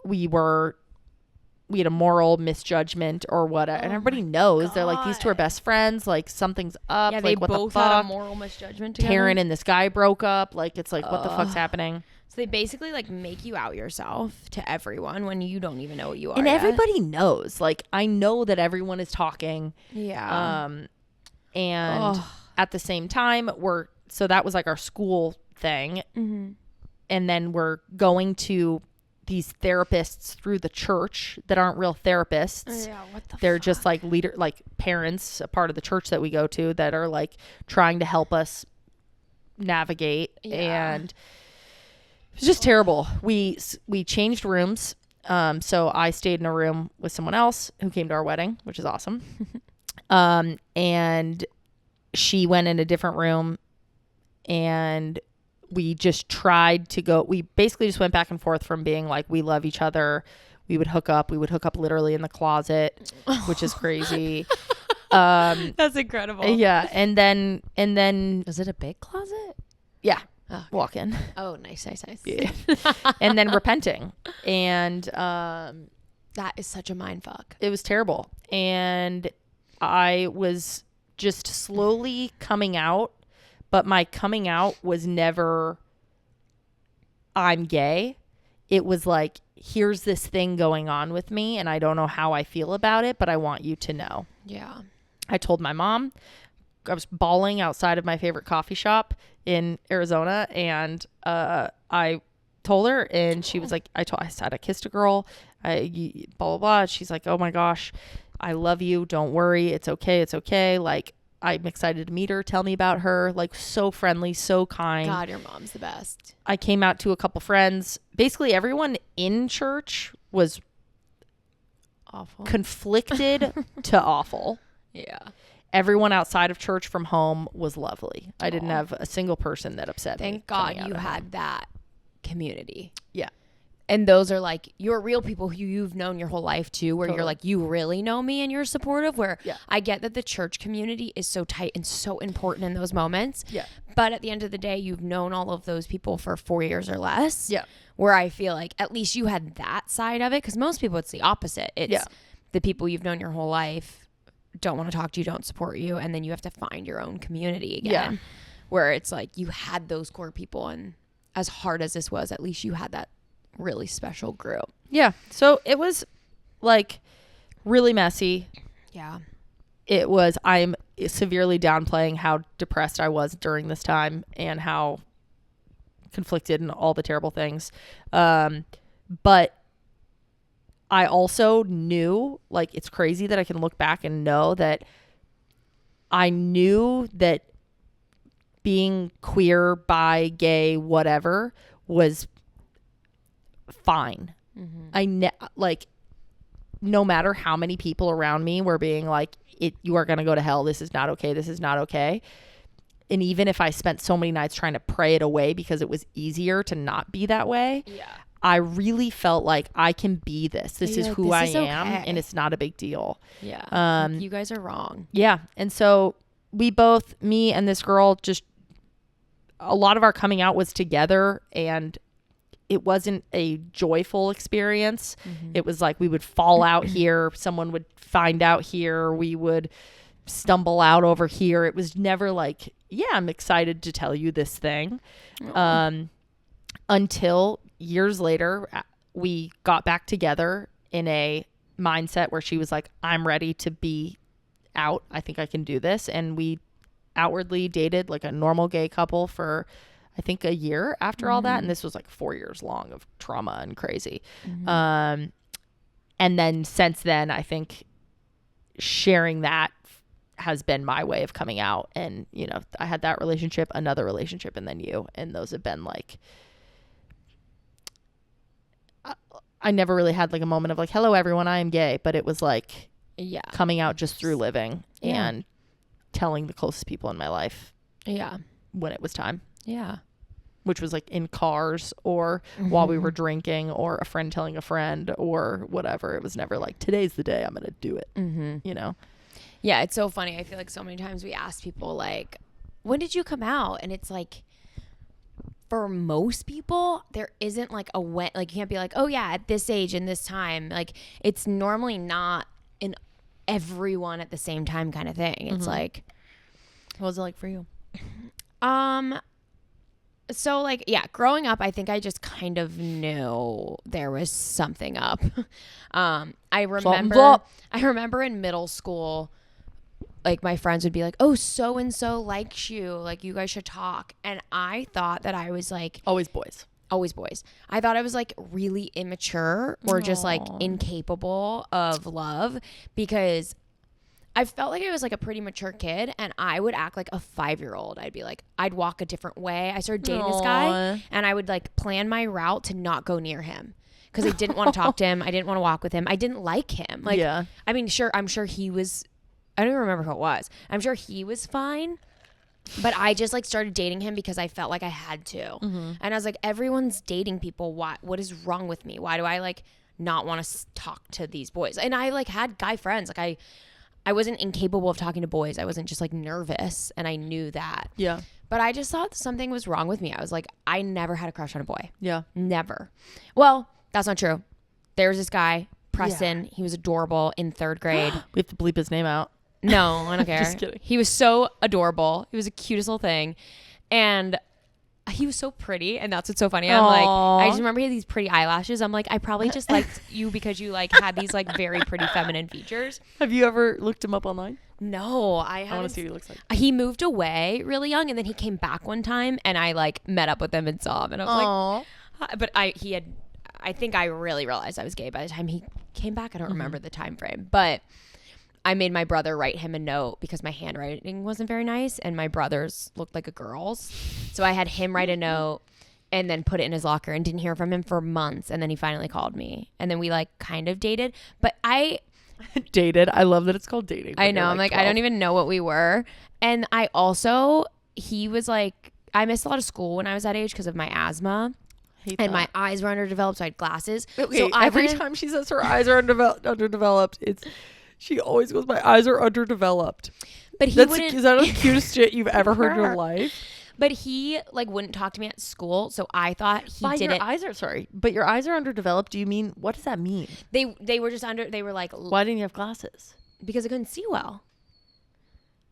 a moral misjudgment or whatever. And everybody knows. God. They're like, these two are best friends. Like, something's up. Yeah, like, they what both the fuck? had a moral misjudgment together. Taryn and this guy broke up. Like, it's like, what the fuck's happening? So they basically like make you out yourself to everyone when you don't even know what you are. And everybody knows. Like, I know that everyone is talking. Yeah. And at the same time, so that was like our school thing. Mm-hmm. And then we're going to these therapists through the church that aren't real therapists. Yeah, what the They're fuck? just like like parents, a part of the church that we go to, that are like trying to help us navigate. Yeah. And it was just terrible. We changed rooms. So I stayed in a room with someone else who came to our wedding, which is awesome. And she went in a different room, and we just tried to go. We basically just went back and forth from being like, we love each other. We would hook up. We would hook up literally in the closet, which is crazy. That's incredible. Yeah. And then Was it a big closet? yeah. Oh, Walk in. Oh, nice. Yeah. And then repenting. And that is such a mind fuck. it was terrible. And I was just slowly coming out, but my coming out was never, I'm gay. It was like, here's this thing going on with me, and I don't know how I feel about it, but I want you to know. Yeah. I told my mom. I was bawling outside of my favorite coffee shop in Arizona, and I told her, and she was like, I said I kissed a girl, blah blah blah. She's like, oh my gosh, I love you, don't worry, it's okay. Like, I'm excited to meet her. Tell me about her. Like, so friendly, so kind. God, your mom's the best. I came out to a couple friends. Basically everyone in church was Awful. conflicted to awful. Yeah. Everyone outside of church from home was lovely. I didn't have a single person that upset me. Thank God you had that community. Yeah. And those are like your real people who you've known your whole life too, where you're like, you really know me and you're supportive, where I get that the church community is so tight and so important in those moments. Yeah. But at the end of the day, you've known all of those people for 4 years or less. Yeah. Where I feel like at least you had that side of it. Because most people, it's the opposite. It's the people you've known your whole life don't want to talk to you, don't support you. And then you have to find your own community again. Yeah. Where it's like you had those core people. And as hard as this was, at least you had that really special group. Yeah. So it was like really messy. Yeah. I'm severely downplaying how depressed I was during this time and how conflicted and all the terrible things. But I also knew, like, it's crazy that I can look back and know that I knew that being queer, bi, gay, whatever was fine. Like, no matter how many people around me were being like, you are going to go to hell. This is not okay. This is not okay. And even if I spent so many nights trying to pray it away because it was easier to not be that way, I really felt like I can be this. This is who I am, and it's not a big deal. Yeah. You guys are wrong. Yeah. And so we both, me and this girl, just a lot of our coming out was together, and it wasn't a joyful experience. It was like we would fall out here. Someone would find out here. We would stumble out over here. It was never like, yeah, I'm excited to tell you this thing. Until years later, we got back together in a mindset where she was like, I'm ready to be out. I think I can do this. And we outwardly dated like a normal gay couple for, I think, a year after all that. And this was like 4 years long of trauma and crazy. And then since then, I think sharing that has been my way of coming out. And, you know, I had that relationship, another relationship, and then you. And those have been like, I never really had like a moment of like, hello, everyone, I am gay. But it was like coming out just through living and telling the closest people in my life. Yeah. when it was time. Yeah. Which was like in cars or while we were drinking or a friend telling a friend or whatever. It was never like, today's the day I'm going to do it. You know? Yeah, it's so funny. I feel like so many times we ask people like, when did you come out? And it's like, for most people, there isn't like a when, like you can't be like, oh yeah, at this age and this time. Like it's normally not in everyone at the same time kind of thing. It's like, what was it like for you? So like, yeah, growing up, I think I just kind of knew there was something up. I remember in middle school, like my friends would be like, oh, so-and-so likes you. Like you guys should talk. And I thought that I was like. Always boys. I thought I was like really immature or just like incapable of love because I felt like I was like a pretty mature kid and I would act like a 5-year-old. I'd be like, I'd walk a different way. I started dating this guy and I would like plan my route to not go near him because I didn't want to talk to him. I didn't want to walk with him. I didn't like him. Like, I mean, I'm sure he was, I don't even remember who it was. I'm sure he was fine. But I just like started dating him because I felt like I had to. And I was like, everyone's dating people. What is wrong with me? Why do I like not want to talk to these boys? And I like had guy friends. Like I wasn't incapable of talking to boys. I wasn't just like nervous and I knew that. Yeah. But I just thought something was wrong with me. I was like, I never had a crush on a boy. Yeah. Never. Well, that's not true. There was this guy, Preston. Yeah. He was adorable in 3rd grade. We have to bleep his name out. No, I don't care. Just kidding. He was so adorable. He was the cutest little thing. And he was so pretty. And that's what's so funny. I'm like, I just remember he had these pretty eyelashes. I'm like, I probably just liked you because you like had these like very pretty feminine features. Have you ever looked him up online? No, I haven't. I want to see what he looks like. He moved away really young and then he came back one time and I like met up with him and saw him. And I was like, but I think I really realized I was gay by the time he came back. I don't remember the time frame, but I made my brother write him a note because my handwriting wasn't very nice and my brother's looked like a girl's. So I had him write a note and then put it in his locker and didn't hear from him for months. And then he finally called me and then we like kind of dated, but dated. I love that it's called dating. I know. I'm like, I don't even know what we were. And he was like, I missed a lot of school when I was that age because of my asthma. And my eyes were underdeveloped, so I had glasses. Okay, so every time she says her eyes are underdeveloped, she always goes, my eyes are underdeveloped. But is that the cutest shit you've ever heard in your life? But he like wouldn't talk to me at school, so I thought he didn't. But your eyes are underdeveloped. Do you mean, what does that mean? They were just they were like. Why didn't you have glasses? Because I couldn't see well.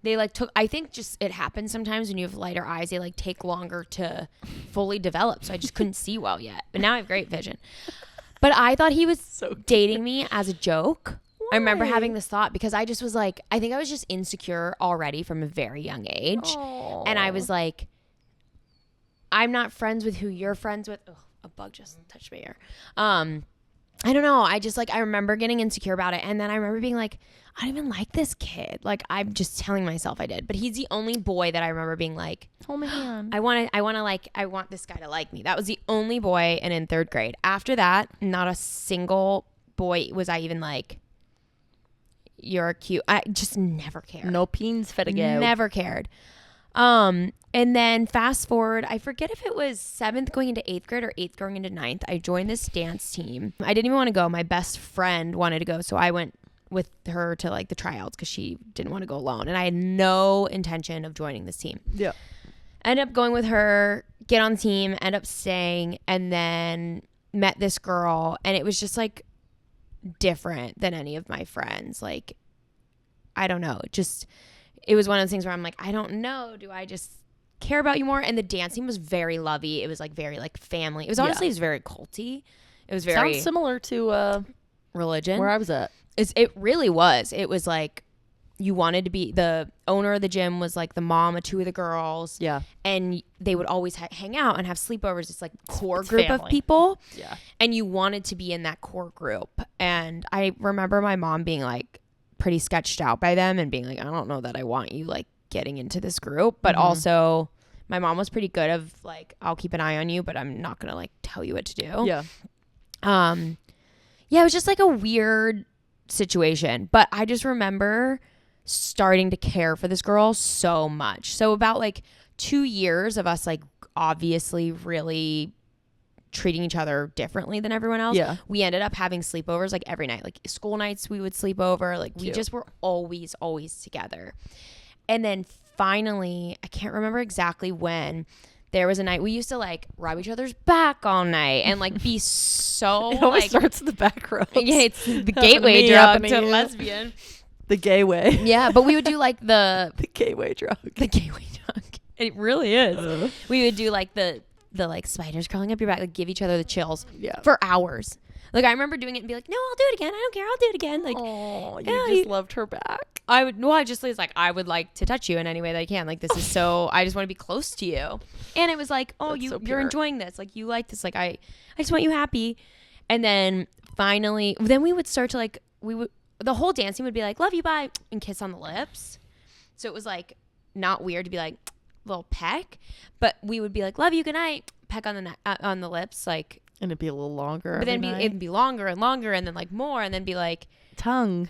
They like I think just it happens sometimes when you have lighter eyes, they like take longer to fully develop. So I just couldn't see well yet. But now I have great vision. But I thought he was dating me as a joke. Why? I remember having this thought because I just was like, I think I was just insecure already from a very young age. Aww. And I was like, I'm not friends with who you're friends with. Ugh, a bug just touched my ear. I don't know. I just like, I remember getting insecure about it. And then I remember being like, I don't even like this kid. Like, I'm just telling myself I did. But he's the only boy that I remember being like, hold my hand. I want this guy to like me. That was the only boy. And in 3rd grade. After that, not a single boy was I even like, you're cute. I just never cared. No peens fed again. Never cared. And then fast forward, I forget if it was 7th going into 8th grade or 8th going into 9th. I joined this dance team. I didn't even want to go. My best friend wanted to go. So I went with her to like the tryouts because she didn't want to go alone. And I had no intention of joining this team. Yeah. Ended up going with her, get on the team, end up staying, and then met this girl. And it was just like different than any of my friends. Like, I don't know. It was one of those things where I'm like, I don't know. Do I just care about you more? And the dance team was very lovey. It was like very like family. It was honestly, it was very culty. It was very sounds similar to religion where I was at. It really was. It was like you wanted to be the owner of the gym was like the mom of 2 of the girls. Yeah. And they would always hang out and have sleepovers. It's like core group family. Of people. Yeah. And you wanted to be in that core group. And I remember my mom being like pretty sketched out by them and being like, I don't know that I want you like getting into this group. But also my mom was pretty good of like, I'll keep an eye on you, but I'm not going to like tell you what to do. Yeah. Yeah, it was just like a weird situation. But I just remember starting to care for this girl so much. So about like 2 years of us like obviously really treating each other differently than everyone else. Yeah. We ended up having sleepovers like every night. Like school nights we would sleep over. Like we just were always together. And then finally, I can't remember exactly when, there was a night we used to like rub each other's back all night and like be so It always like starts in the back row. yeah, it's the gateway drug to lesbian. The gay way. Yeah, but we would do like the gateway drug. The gateway drug. It really is. We would do like the like spiders crawling up your back, like give each other the chills for hours. Like I remember doing it and be like, no, I'll do it again. I don't care. I'll do it again. Like, oh, you just loved her back. I would. Well, I just was like, I would like to touch you in any way that I can. Like this is so. I just want to be close to you. And it was like, oh, you're enjoying this. Like you like this. Like I just want you happy. And then finally, then we would start to like the whole dancing would be like, love you, bye, and kiss on the lips. So it was like not weird to be like little peck, but we would be like, love you, good night, peck on the lips, like. And it'd be a little longer. But then it'd be longer and longer, and then like more, and then be like tongue.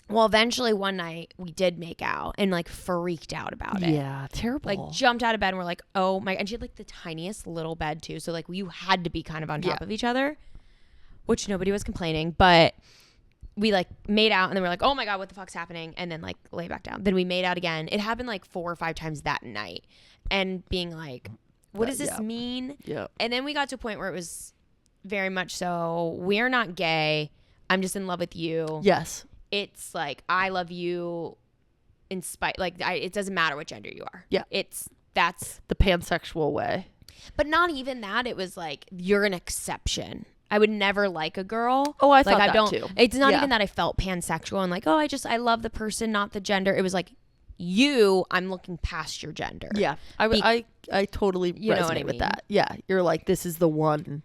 Well, eventually one night we did make out and like freaked out about it. Yeah, terrible. Like jumped out of bed and we're like, oh my, and she had like the tiniest little bed too. So like you had to be kind of on top of each other, which nobody was complaining, but we like made out and then we're like, oh my God, what the fuck's happening? And then like lay back down. Then we made out again. It happened like 4 or 5 times that night, and being like, what does this mean? Yeah. And then we got to a point where it was very much so, we're not gay. I'm just in love with you. Yes. It's like, I love you in spite, like it doesn't matter what gender you are. Yeah. That's the pansexual way. But not even that. It was like, you're an exception. I would never like a girl. Oh, I like, thought that too. It's not even that I felt pansexual and like, oh, I love the person, not the gender. It was like, I'm looking past your gender. Yeah. I totally resonate with that. Yeah. You're like, this is the one.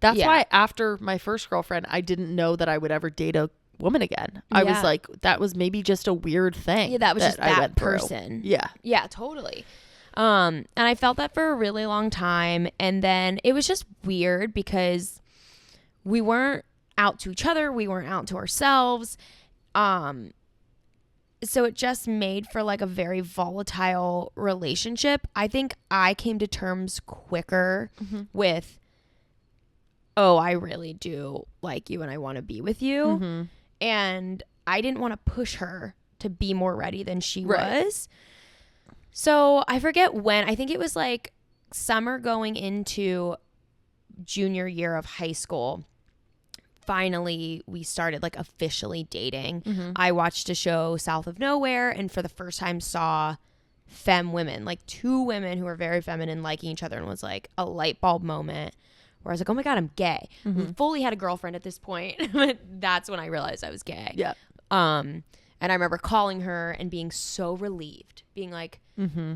That's why after my first girlfriend, I didn't know that I would ever date a woman again. I was like, that was maybe just a weird thing. Yeah, that was just that person. Yeah. Yeah, totally. And I felt that for a really long time. And then it was just weird because we weren't out to each other. We weren't out to ourselves. So it just made for like a very volatile relationship. I think I came to terms quicker with, oh, I really do like you and I want to be with you. Mm-hmm. And I didn't want to push her to be more ready than she was. So I forget when. I think it was like summer going into junior year of high school. Finally, we started like officially dating. Mm-hmm. I watched a show, South of Nowhere, and for the first time saw femme women, like 2 women who were very feminine liking each other, and was like a light bulb moment where I was like, oh my God, I'm gay. Mm-hmm. Fully had a girlfriend at this point, but that's when I realized I was gay. Yeah. And I remember calling her and being so relieved, being like,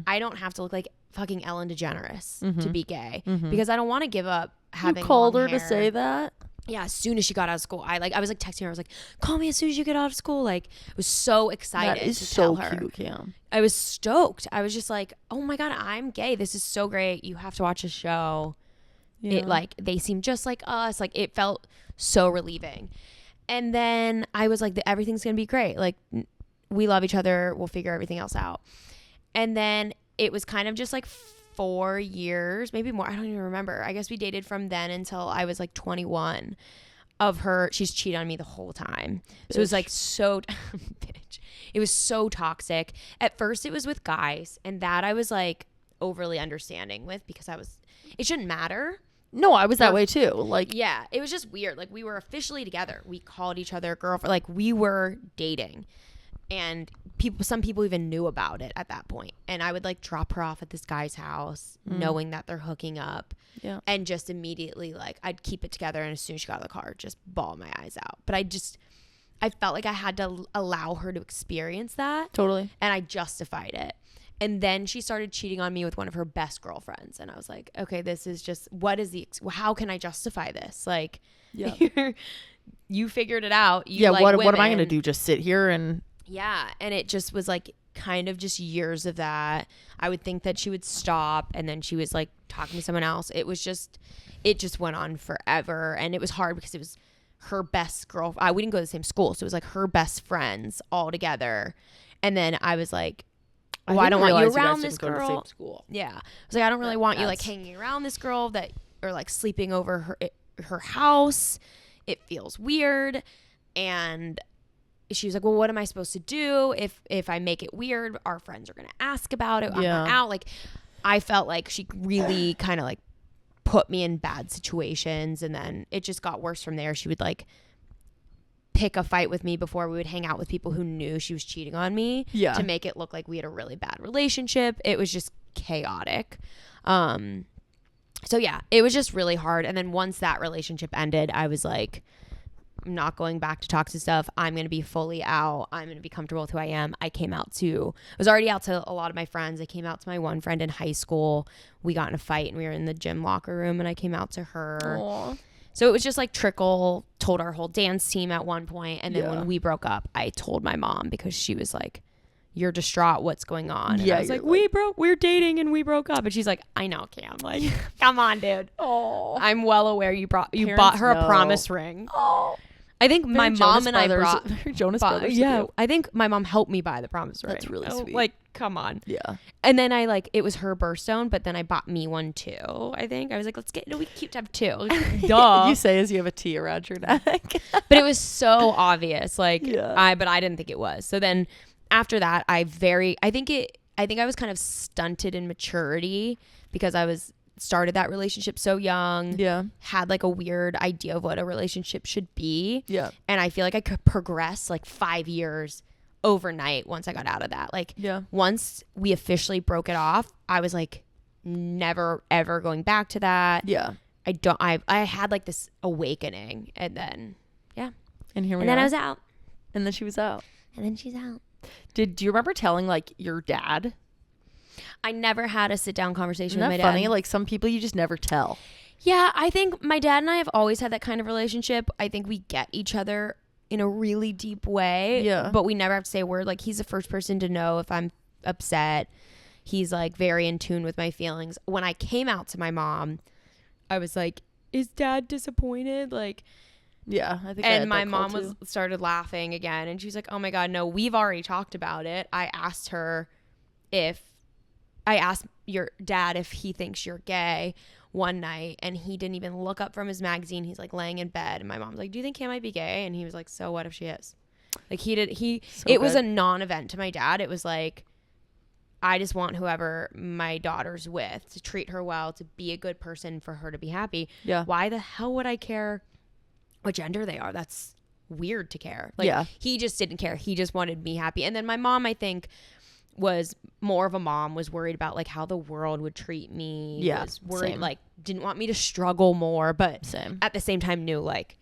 I don't have to look like fucking Ellen DeGeneres to be gay, because I don't want to give up having You called her hair. to say that? Yeah, as soon as she got out of school, I was like texting her. I was like, "Call me as soon as you get out of school." Like, I was so excited to tell her. Cute, Cam. I was stoked. I was just like, "Oh my God, I'm gay. This is so great. You have to watch a show." Yeah. It like they seem just like us. Like it felt so relieving. And then I was like, "Everything's gonna be great. Like we love each other. We'll figure everything else out." And then it was kind of just like 4 years, maybe more. I don't even remember. I guess we dated from then until I was like 21 of her. She's cheated on me the whole time. Bitch. So it was like so, bitch. It was so toxic. At first it was with guys, and that I was like overly understanding with, because it shouldn't matter. No, I was that way too. Like, yeah, it was just weird. Like we were officially together. We called each other girlfriend. Like we were dating. And some people even knew about it at that point. And I would like drop her off at this guy's house, knowing that they're hooking up. Yeah. And just immediately like I'd keep it together, and as soon as she got out of the car, just bawl my eyes out. But I felt like I had to allow her to experience that. Totally. And I justified it. And then she started cheating on me with one of her best girlfriends. And I was like, okay, this is just, how can I justify this? Like, you figured it out. What am I going to do? Just sit here and... Yeah, and it just was like kind of just years of that. I would think that she would stop, and then she was like talking to someone else. It just went on forever, and it was hard because it was her best girl. We didn't go to the same school, so it was like her best friends all together. And then I was like, well, I don't want you around this go to the girl. same school. Yeah. I was like, I don't really want you like hanging around this girl that or like sleeping over her house. It feels weird. And she was like, well, what am I supposed to do if I make it weird? Our friends are going to ask about it. I'm not out. Like, I felt like she really kind of like put me in bad situations. And then it just got worse from there. She would like pick a fight with me before we would hang out with people who knew she was cheating on me to make it look like we had a really bad relationship. It was just chaotic. So yeah, it was just really hard. And then once that relationship ended, I was like, I'm not going back to toxic stuff. I'm going to be fully out. I'm going to be comfortable with who I am. I was already out to a lot of my friends. I came out to my one friend in high school. We got in a fight and we were in the gym locker room and I came out to her. Aww. So it was just like told our whole dance team at one point. And then when we broke up, I told my mom because she was like, you're distraught. What's going on? And I was like, we're dating and we broke up. And she's like, I know, Cam. Like, come on, dude. Oh, I'm well aware you bought her a promise ring. Oh, I think my mom and I brought Jonas Brothers. Yeah, I think my mom helped me buy the promise ring. That's really sweet. Like, come on. Yeah. And then it was her birthstone, but then I bought me one too. I think I was like, we keep to have two. Duh. You say as you have a T around your neck. But it was so obvious. Like, but I didn't think it was. So then after that, I think I was kind of stunted in maturity because I started that relationship so young. Yeah. Had like a weird idea of what a relationship should be. Yeah. And I feel like I could progress like 5 years overnight once I got out of that. Like, once we officially broke it off, I was like never ever going back to that. Yeah. I had like this awakening and then and here we are. And then I was out. And then she was out. And then she's out. Do you remember telling like your dad? I never had a sit down conversation with my dad. Isn't that funny? Like some people you just never tell. Yeah, I think my dad and I have always had that kind of relationship. I think we get each other in a really deep way. Yeah. But we never have to say a word. Like, he's the first person to know if I'm upset. He's like very in tune with my feelings. When I came out to my mom, I was like, is dad disappointed? Like, yeah, I think. And my mom started laughing again, and she's like, "Oh my God, no, we've already talked about it." I asked your dad if he thinks you're gay one night, and he didn't even look up from his magazine. He's like laying in bed, and my mom's like, "Do you think Cam might be gay?" And he was like, "So what if she is?" Like it was a non-event to my dad. It was like, I just want whoever my daughter's with to treat her well, to be a good person, for her to be happy. Yeah. Why the hell would I care what gender they are? That's weird to care. Like, he just didn't care. He just wanted me happy. And then my mom, I think, was more of a mom, was worried about like how the world would treat me. Yeah. Was worried, like, didn't want me to struggle more, but at the same time knew like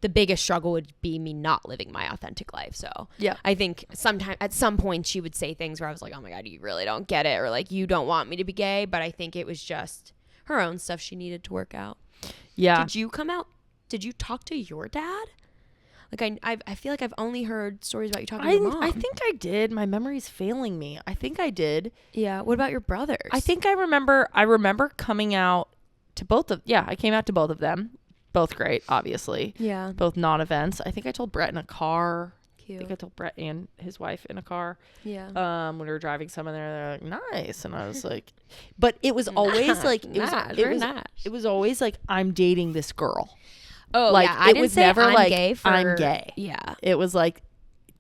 the biggest struggle would be me not living my authentic life. So yeah, I think at some point she would say things where I was like, oh my God, you really don't get it, or like, you don't want me to be gay. But I think it was just her own stuff she needed to work out. Yeah. Did you come out? Did you talk to your dad? Like, I feel like I've only heard stories about you talking to your mom. I think I did. My memory's failing me. I think I did. Yeah. What about your brothers? I think I remember coming out to I came out to both of them. Both great, obviously. Yeah. Both non-events. I think I told Brett in a car. Cute. I think I told Brett and his wife in a car. Yeah. When we were driving somewhere, they're like, nice. And I was like, but it was always like, it was always like, I'm dating this girl. Oh, like, yeah. I didn't say never I'm like, gay I'm gay. Yeah. It was like,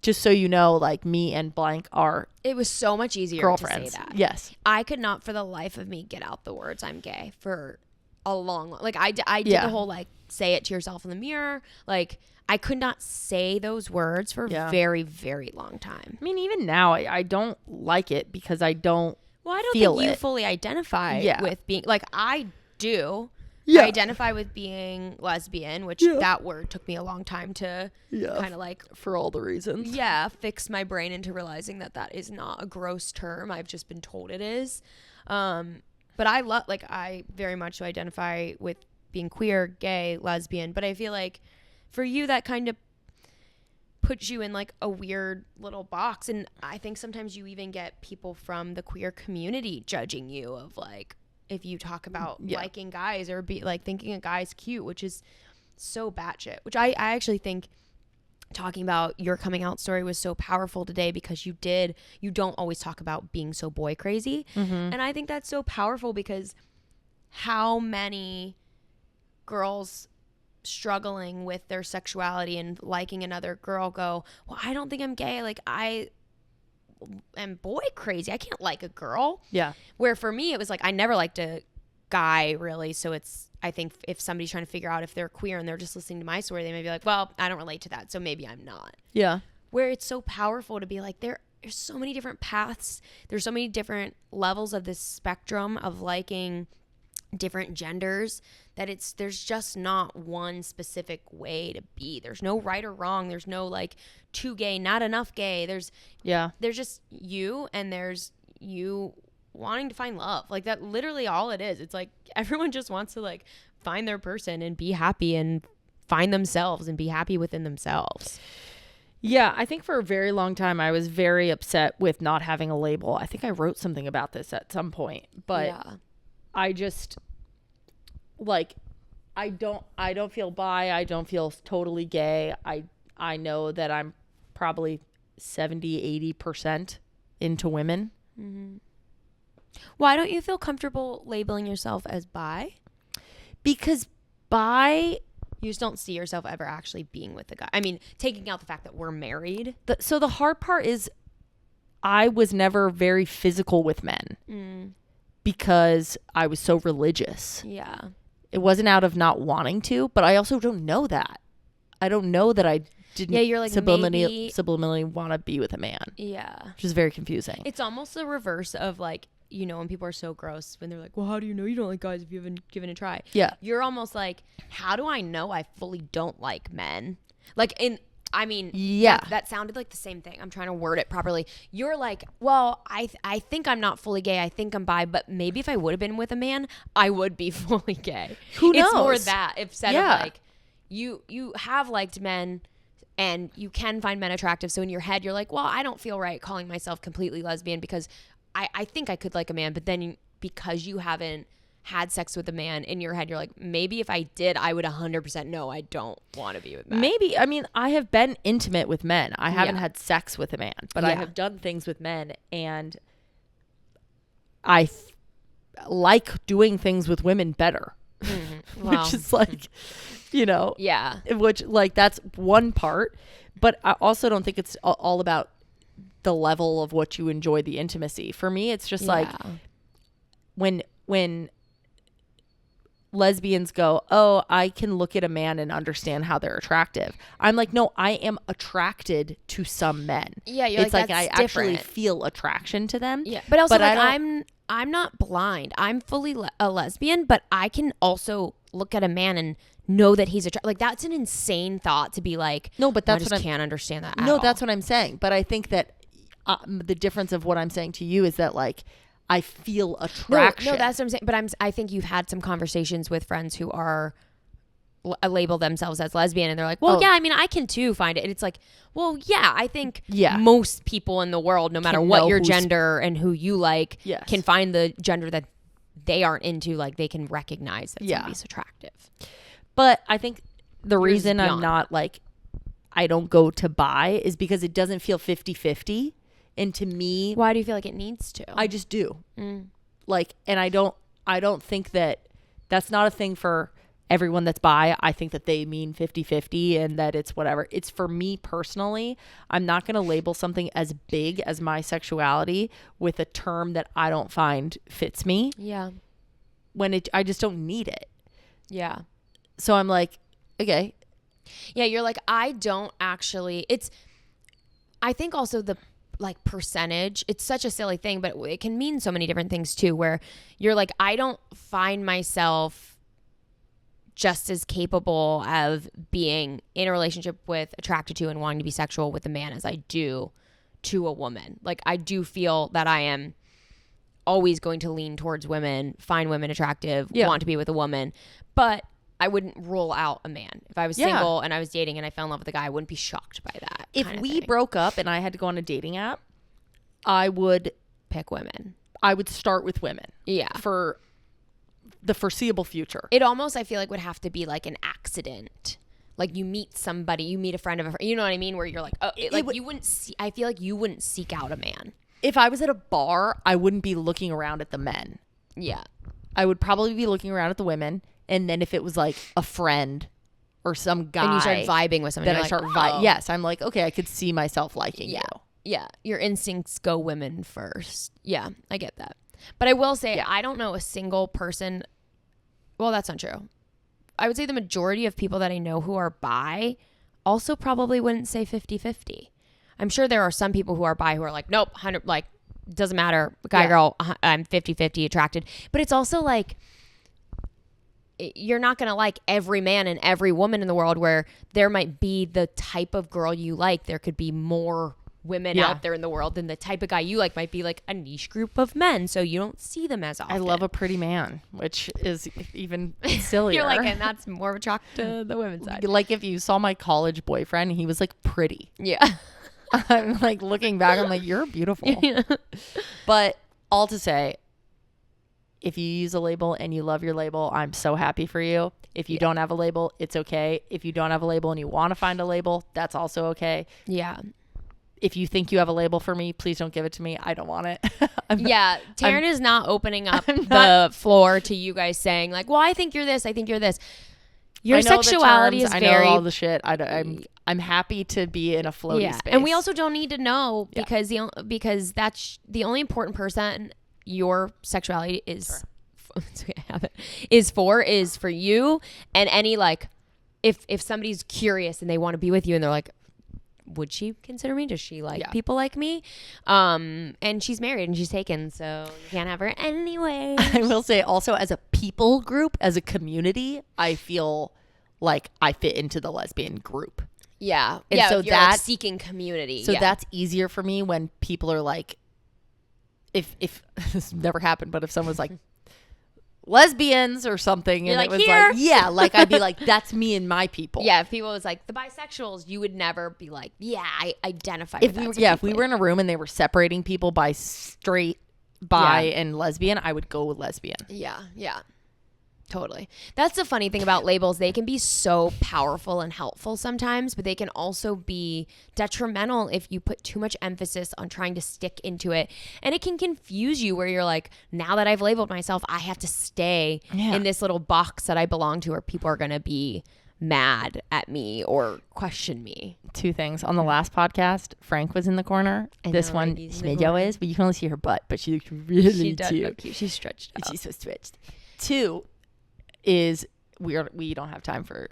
just so you know, like, me and blank are It was so much easier girlfriends. To say that. Yes. I could not for the life of me get out the words I'm gay for a long, like, I did the whole, like, say it to yourself in the mirror. Like, I could not say those words for a very, very long time. I mean, even now, I don't like it because I don't Well, I don't feel think you it. fully identify with being, like, I do. Yeah. I identify with being lesbian, which that word took me a long time to kind of like, for all the reasons. Yeah, fix my brain into realizing that is not a gross term. I've just been told it is. But I very much identify with being queer, gay, lesbian. But I feel like for you, that kind of puts you in like a weird little box. And I think sometimes you even get people from the queer community judging you of like, if you talk about liking guys or be like thinking a guy's cute, which is so batshit, which I actually think talking about your coming out story was so powerful today because you don't always talk about being so boy crazy. And I think that's so powerful because how many girls struggling with their sexuality and liking another girl go, well, I don't think I'm gay. Like, I am boy crazy. I can't like a girl. Yeah. Where for me, it was like, I never liked a guy really. So I think if somebody's trying to figure out if they're queer and they're just listening to my story, they may be like, well, I don't relate to that, so maybe I'm not. Yeah. Where it's so powerful to be like, there's so many different paths. There's so many different levels of this spectrum of liking different genders that there's just not one specific way to be. There's no right or wrong. There's no like too gay, not enough gay. There's just you, and there's you wanting to find love. Like, that literally all it is. It's like everyone just wants to like find their person and be happy and find themselves and be happy within themselves. Yeah, I think for a very long time I was very upset with not having a label. I think I wrote something about this at some point, but I just like I don't feel bi, I don't feel totally gay. I know that I'm probably 70-80% into women. Mm-hmm. Why don't you feel comfortable labeling yourself as bi? Because bi, you just don't see yourself ever actually being with a guy. I mean, taking out the fact that we're married. So the hard part is I was never very physical with men because I was so religious. Yeah. It wasn't out of not wanting to, but I also don't know that. I don't know that I didn't you're like subliminally want to be with a man. Yeah. Which is very confusing. It's almost the reverse of like, you know, when people are so gross when they're like, well, how do you know you don't like guys if you haven't given it a try? Yeah. You're almost like, how do I know I fully don't like men? Like, that sounded like the same thing. I'm trying to word it properly. You're like, well, I think I'm not fully gay. I think I'm bi, but maybe if I would have been with a man, I would be fully gay. Who knows? It's more that instead of like, you have liked men and you can find men attractive. So in your head, you're like, well, I don't feel right calling myself completely lesbian because I think I could like a man, but then because you haven't had sex with a man, in your head you're like, maybe if I did, I would 100% know I don't want to be with men. Maybe. I mean, I have been intimate with men. I haven't had sex with a man, but I have done things with men, and I like doing things with women better. Wow. Which is like, you know, which like that's one part, but I also don't think it's all about the level of what you enjoy the intimacy. For me, it's just like when lesbians go, oh, I can look at a man and understand how they're attractive. I'm like, no, I am attracted to some men. Yeah, you're it's like I different. Actually feel attraction to them. Yeah, but also like I'm not blind. I'm fully a lesbian, but I can also look at a man and know that he's attractive. Like, that's an insane thought to be like, no, but that's I just can't understand that. No, that's what I'm saying. But I think that the difference of what I'm saying to you is that like I feel attraction. No, that's what I'm saying. But I think you've had some conversations with friends who are label themselves as lesbian, and they're like, well, I mean, I can too find it. And it's like, well, yeah, I think most people in the world, no matter what your gender and who you like, can find the gender that they aren't into. Like, they can recognize that somebody's attractive. But I think the reason I'm not like, I don't go to bi is because it doesn't feel 50-50. And to me, why do you feel like it needs to? I just do. Like, and I don't think that that's not a thing for everyone that's bi. I think that they mean 50-50 and that it's whatever. It's for me personally. I'm not going to label something as big as my sexuality with a term that I don't find fits me. Yeah. I just don't need it. Yeah. So I'm like, okay. Yeah, you're like, I don't actually, I think also the like percentage, it's such a silly thing, but it can mean so many different things too, where you're like, I don't find myself just as capable of being in a relationship with, attracted to, and wanting to be sexual with a man as I do to a woman. Like, I do feel that I am always going to lean towards women, find women attractive, want to be with a woman, but I wouldn't rule out a man. If I was single and I was dating and I fell in love with a guy, I wouldn't be shocked by that. If we broke up and I had to go on a dating app, I would pick women. I would start with women. Yeah. For the foreseeable future. It almost, I feel like, would have to be like an accident. like you meet somebody, you meet a friend of a friend, you know what I mean? Where you're like, oh, you wouldn't see, I feel like you wouldn't seek out a man. If I was at a bar, I wouldn't be looking around at the men. Yeah. I would probably be looking around at the women. And then if it was like a friend or some guy. And you start vibing with someone. Then I start vibing. Yes. I'm like, okay, I could see myself liking you. Yeah. Your instincts go women first. Yeah. I get that. But I will say, I don't know a single person. Well, that's not true. I would say the majority of people that I know who are bi also probably wouldn't say 50-50. I'm sure there are some people who are bi who are like, nope, 100, like, doesn't matter. Guy, girl, I'm 50-50 attracted. But it's also like, you're not going to like every man and every woman in the world, where there might be the type of girl you like. There could be more women out there in the world than the type of guy you like. Might be like a niche group of men, so you don't see them as often. I love a pretty man, which is even sillier. You're like, and that's more attractive to the women's side. Like if you saw my college boyfriend, he was like pretty. Yeah. I'm like looking back, I'm like, you're beautiful. Yeah. But all to say, if you use a label and you love your label, I'm so happy for you. If you don't have a label, it's okay. If you don't have a label and you want to find a label, that's also okay. Yeah. If you think you have a label for me, please don't give it to me. I don't want it. Taryn is not opening up the floor to you guys saying like, well, I think you're this. I think you're this. Your sexuality is very... I know all the shit. I'm happy to be in a floaty space. And we also don't need to know because that's the only important person your sexuality is is for you. And any like, if somebody's curious and they want to be with you and they're like, would she consider me? Does she like people like me? And she's married and she's taken, so you can't have her anyway. I will say also, as a people group, as a community, I feel like I fit into the lesbian group. Yeah. And so you're like seeking community. So that's easier for me when people are like, if this never happened, but if someone's like lesbians or something, you're and like, it was here? like, like I'd be like, that's me and my people. Yeah, if people was like the bisexuals, you would never be like, yeah, I identify with that. If we were in a room and they were separating people by straight, bi, and lesbian, I would go with lesbian. Yeah. Totally. That's the funny thing about labels. They can be so powerful and helpful sometimes, but they can also be detrimental if you put too much emphasis on trying to stick into it. And it can confuse you where you're like, now that I've labeled myself, I have to stay in this little box that I belong to, or people are going to be mad at me or question me. Two things. On the last podcast, Frank was in the corner. This one, Smijo is, but you can only see her butt, but she looks really cute. She's stretched out. She's so stretched. Two is we don't have time for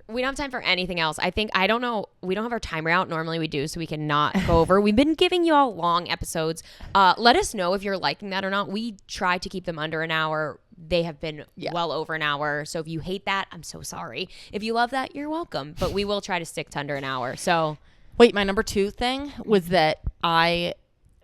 anything else. I think, I don't know, we don't have our timer out. Normally we do, so we can not go over. We've been giving you all long episodes. Let us know if you're liking that or not. We try to keep them under an hour. They have been well over an hour. So if you hate that, I'm so sorry. If you love that, you're welcome. But we will try to stick to under an hour. So wait, my number 2 thing was that I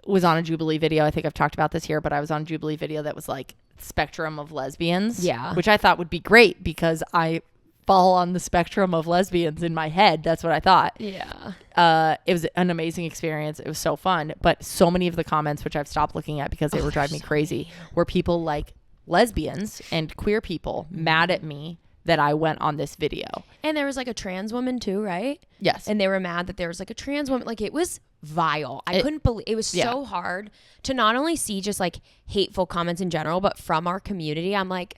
was on a Jubilee video. I think I've talked about this here, but I was on a Jubilee video that was like spectrum of lesbians, which I thought would be great because I fall on the spectrum of lesbians in my head. That's what I thought. It was an amazing experience. It was so fun, but so many of the comments, which I've stopped looking at because they were driving me crazy, were people like lesbians and queer people mad at me that I went on this video. And there was like a trans woman too, right? Yes. And they were mad that there was like a trans woman. Like, it was vile. I couldn't believe it. Was so hard to not only see just like hateful comments in general, but from our community. I'm like,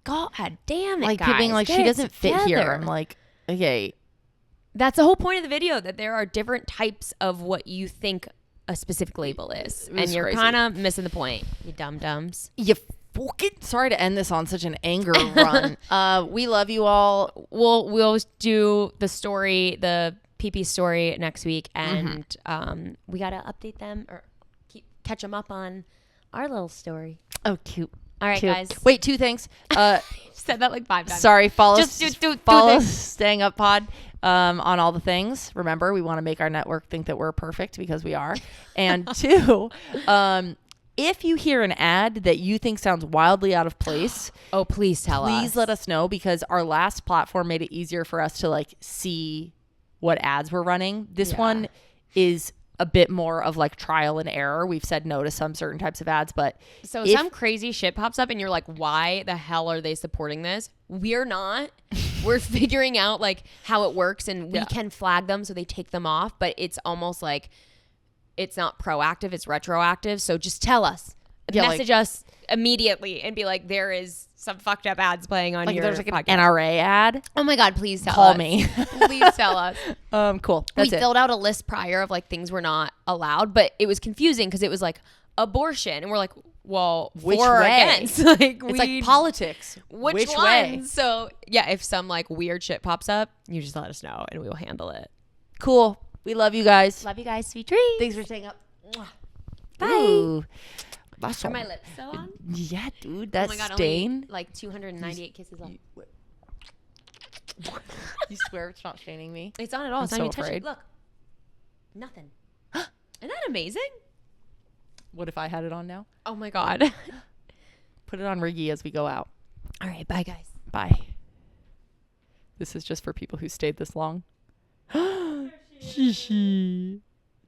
God damn it, like guys, people being like, she doesn't fit here. I'm like, okay. That's the whole point of the video, that there are different types of what you think a specific label is. And you're kind of missing the point, you dum-dums. You fucking, sorry to end this on such an anger run. We love you all. We'll do the story, the PP story next week, and we gotta update them or catch them up on our little story. Oh, cute. All right, guys. Wait, 2 things. Said that like 5 times. Sorry, follow follow Staying Up Pod on all the things. Remember, we want to make our network think that we're perfect because we are. And 2, if you hear an ad that you think sounds wildly out of place, please tell us. Please let us know, because our last platform made it easier for us to like see what ads we're running. This one is a bit more of like trial and error. We've said no to some certain types of ads, but some crazy shit pops up and you're like, why the hell are they supporting this? We're not. we're figuring out like how it works, and we Yeah. can flag them so they take them off, but it's almost like it's not proactive, it's retroactive. So just tell us, message us immediately and be like, there is some fucked up ads playing on Like your there's like podcast. an NRA ad. Oh my God, please tell us. Call me. Please tell us. Cool. That's we it. filled out a list prior of like things were not allowed, but it was confusing because it was like abortion, and we're like, well, Which for or way? against? Like, It's like politics. Which one? way? So yeah, if some like weird shit pops up, you just let us know and we will handle it. Cool. We love you guys. Love you guys. Sweet dreams. Thanks for staying up. Bye. Ooh. That's Are my lips still on? Yeah, dude. That Oh my God, stain. only like 298 kisses on. You swear it's not staining me? It's not at all. I'm It's not so even touching. afraid. Look. Nothing. Isn't that amazing? What if I had it on now? Oh my God. Put it on Riggy as we go out. All right. Bye, guys. Bye. This is just for people who stayed this long. Shishi.